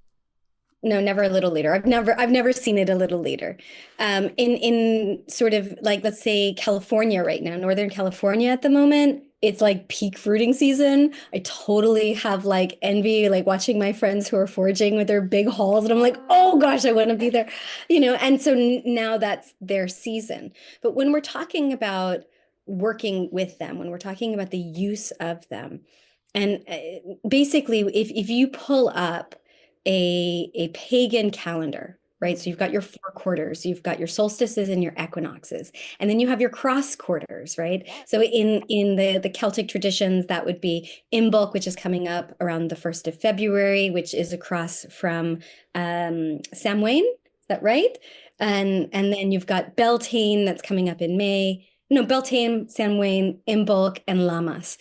B: no, never a little later. I've never seen it a little later. In sort of like, let's say California right now, Northern California at the moment, it's like peak fruiting season. I totally have like envy, like watching my friends who are foraging with their big hauls, and I'm like, oh gosh, I want to be there, And so now that's their season. But when we're talking about working with them, when we're talking about the use of them, and basically, if you pull up a pagan calendar, right? So you've got your 4 quarters, you've got your solstices and your equinoxes, and then you have your cross quarters, right?
C: Yes.
B: So in the Celtic traditions, that would be Imbolc, which is coming up around the 1st of February, which is across from Samhain. Is that right? And then you've got Beltane that's coming up in May. No, Beltane, Samhain, Imbolc, and Lammas.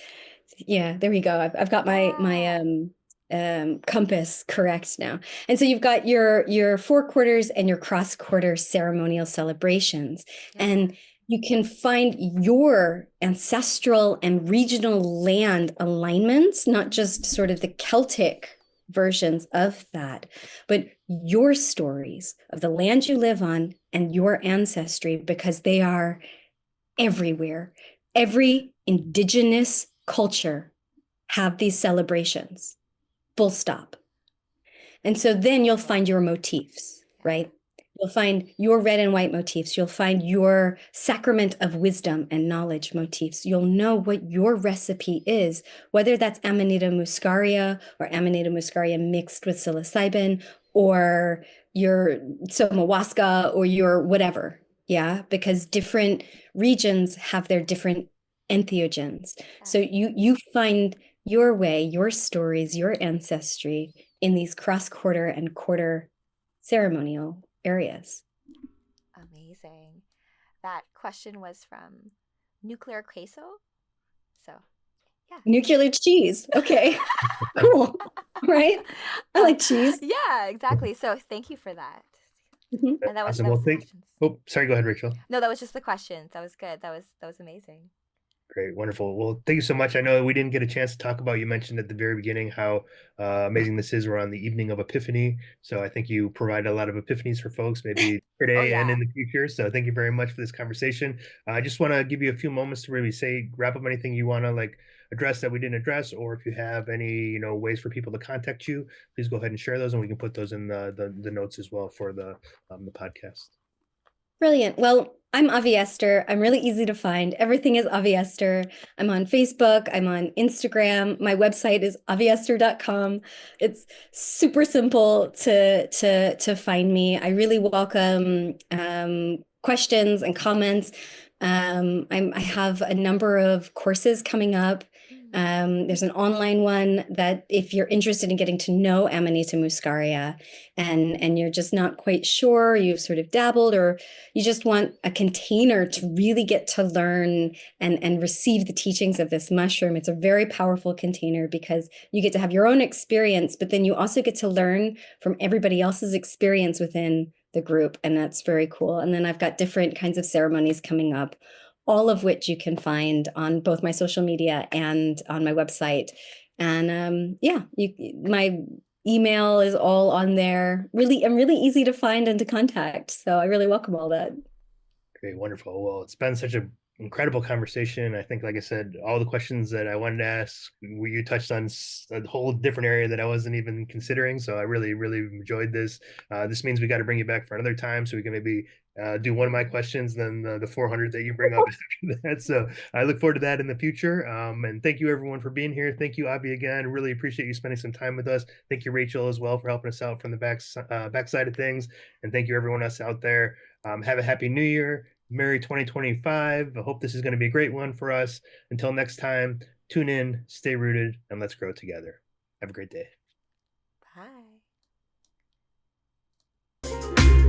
B: Yeah, there we go. I've got my compass correct now. And so you've got your 4 quarters and your cross quarter ceremonial celebrations. And you can find your ancestral and regional land alignments, not just sort of the Celtic versions of that, but your stories of the land you live on and your ancestry, because they are everywhere. Every indigenous culture have these celebrations, full stop. And so then you'll find your motifs, right? You'll find your red and white motifs. You'll find your sacrament of wisdom and knowledge motifs. You'll know what your recipe is, whether that's Amanita muscaria or Amanita muscaria mixed with psilocybin or your somawaska or your whatever. Yeah, because different regions have their different entheogens. So you find your way, your stories, your ancestry in these cross-quarter and quarter ceremonial areas.
C: Amazing. That question was from Nuclear Queso. So, yeah.
B: Nuclear cheese. Okay. Cool. Right? I like cheese.
C: Yeah, exactly. So, thank you for that.
B: Mm-hmm.
C: And that was,
A: awesome. Well, oh, sorry. Go ahead, Rachel.
C: No, that was just the questions. That was good. That was amazing.
A: Great, wonderful. Well, thank you so much. I know we didn't get a chance to talk about, you mentioned at the very beginning how amazing this is. We're on the evening of Epiphany. So I think you provide a lot of epiphanies for folks, maybe today and in the future. So thank you very much for this conversation. I just want to give you a few moments to really wrap up anything you want to address that we didn't address, or if you have any, ways for people to contact you, please go ahead and share those, and we can put those in the notes as well for the podcast.
B: Brilliant. Well, I'm Avi Esther. I'm really easy to find. Everything is Avi Esther. I'm on Facebook. I'm on Instagram. My website is aviesther.com. It's super simple to find me. I really welcome questions and comments. I have a number of courses coming up. There's an online one that if you're interested in getting to know Amanita muscaria and you're just not quite sure, you've sort of dabbled, or you just want a container to really get to learn and receive the teachings of this mushroom, it's a very powerful container because you get to have your own experience, but then you also get to learn from everybody else's experience within the group. And that's very cool. And then I've got different kinds of ceremonies coming up, all of which you can find on both my social media and on my website. And my email is all on there. I'm really easy to find and to contact. So I really welcome all that.
A: Great, wonderful. Well, it's been such an incredible conversation. I think, like I said, all the questions that I wanted to ask, you touched on a whole different area that I wasn't even considering. So I really, really enjoyed this. This means we got to bring you back for another time so we can maybe do one of my questions, then the 400 that you bring up after that. So I look forward to that in the future. And thank you everyone for being here. Thank you, Avi, again. Really appreciate you spending some time with us. Thank you, Rachel, as well, for helping us out from the backside of things. And thank you everyone else out there. Have a happy new year. Merry 2025. I hope this is going to be a great one for us. Until next time, tune in, stay rooted, and let's grow together. Have a great day.
C: Bye.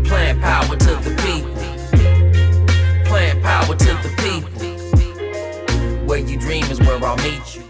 D: Plant power to the people. Plant power to the people. Where you dream is where I'll meet you.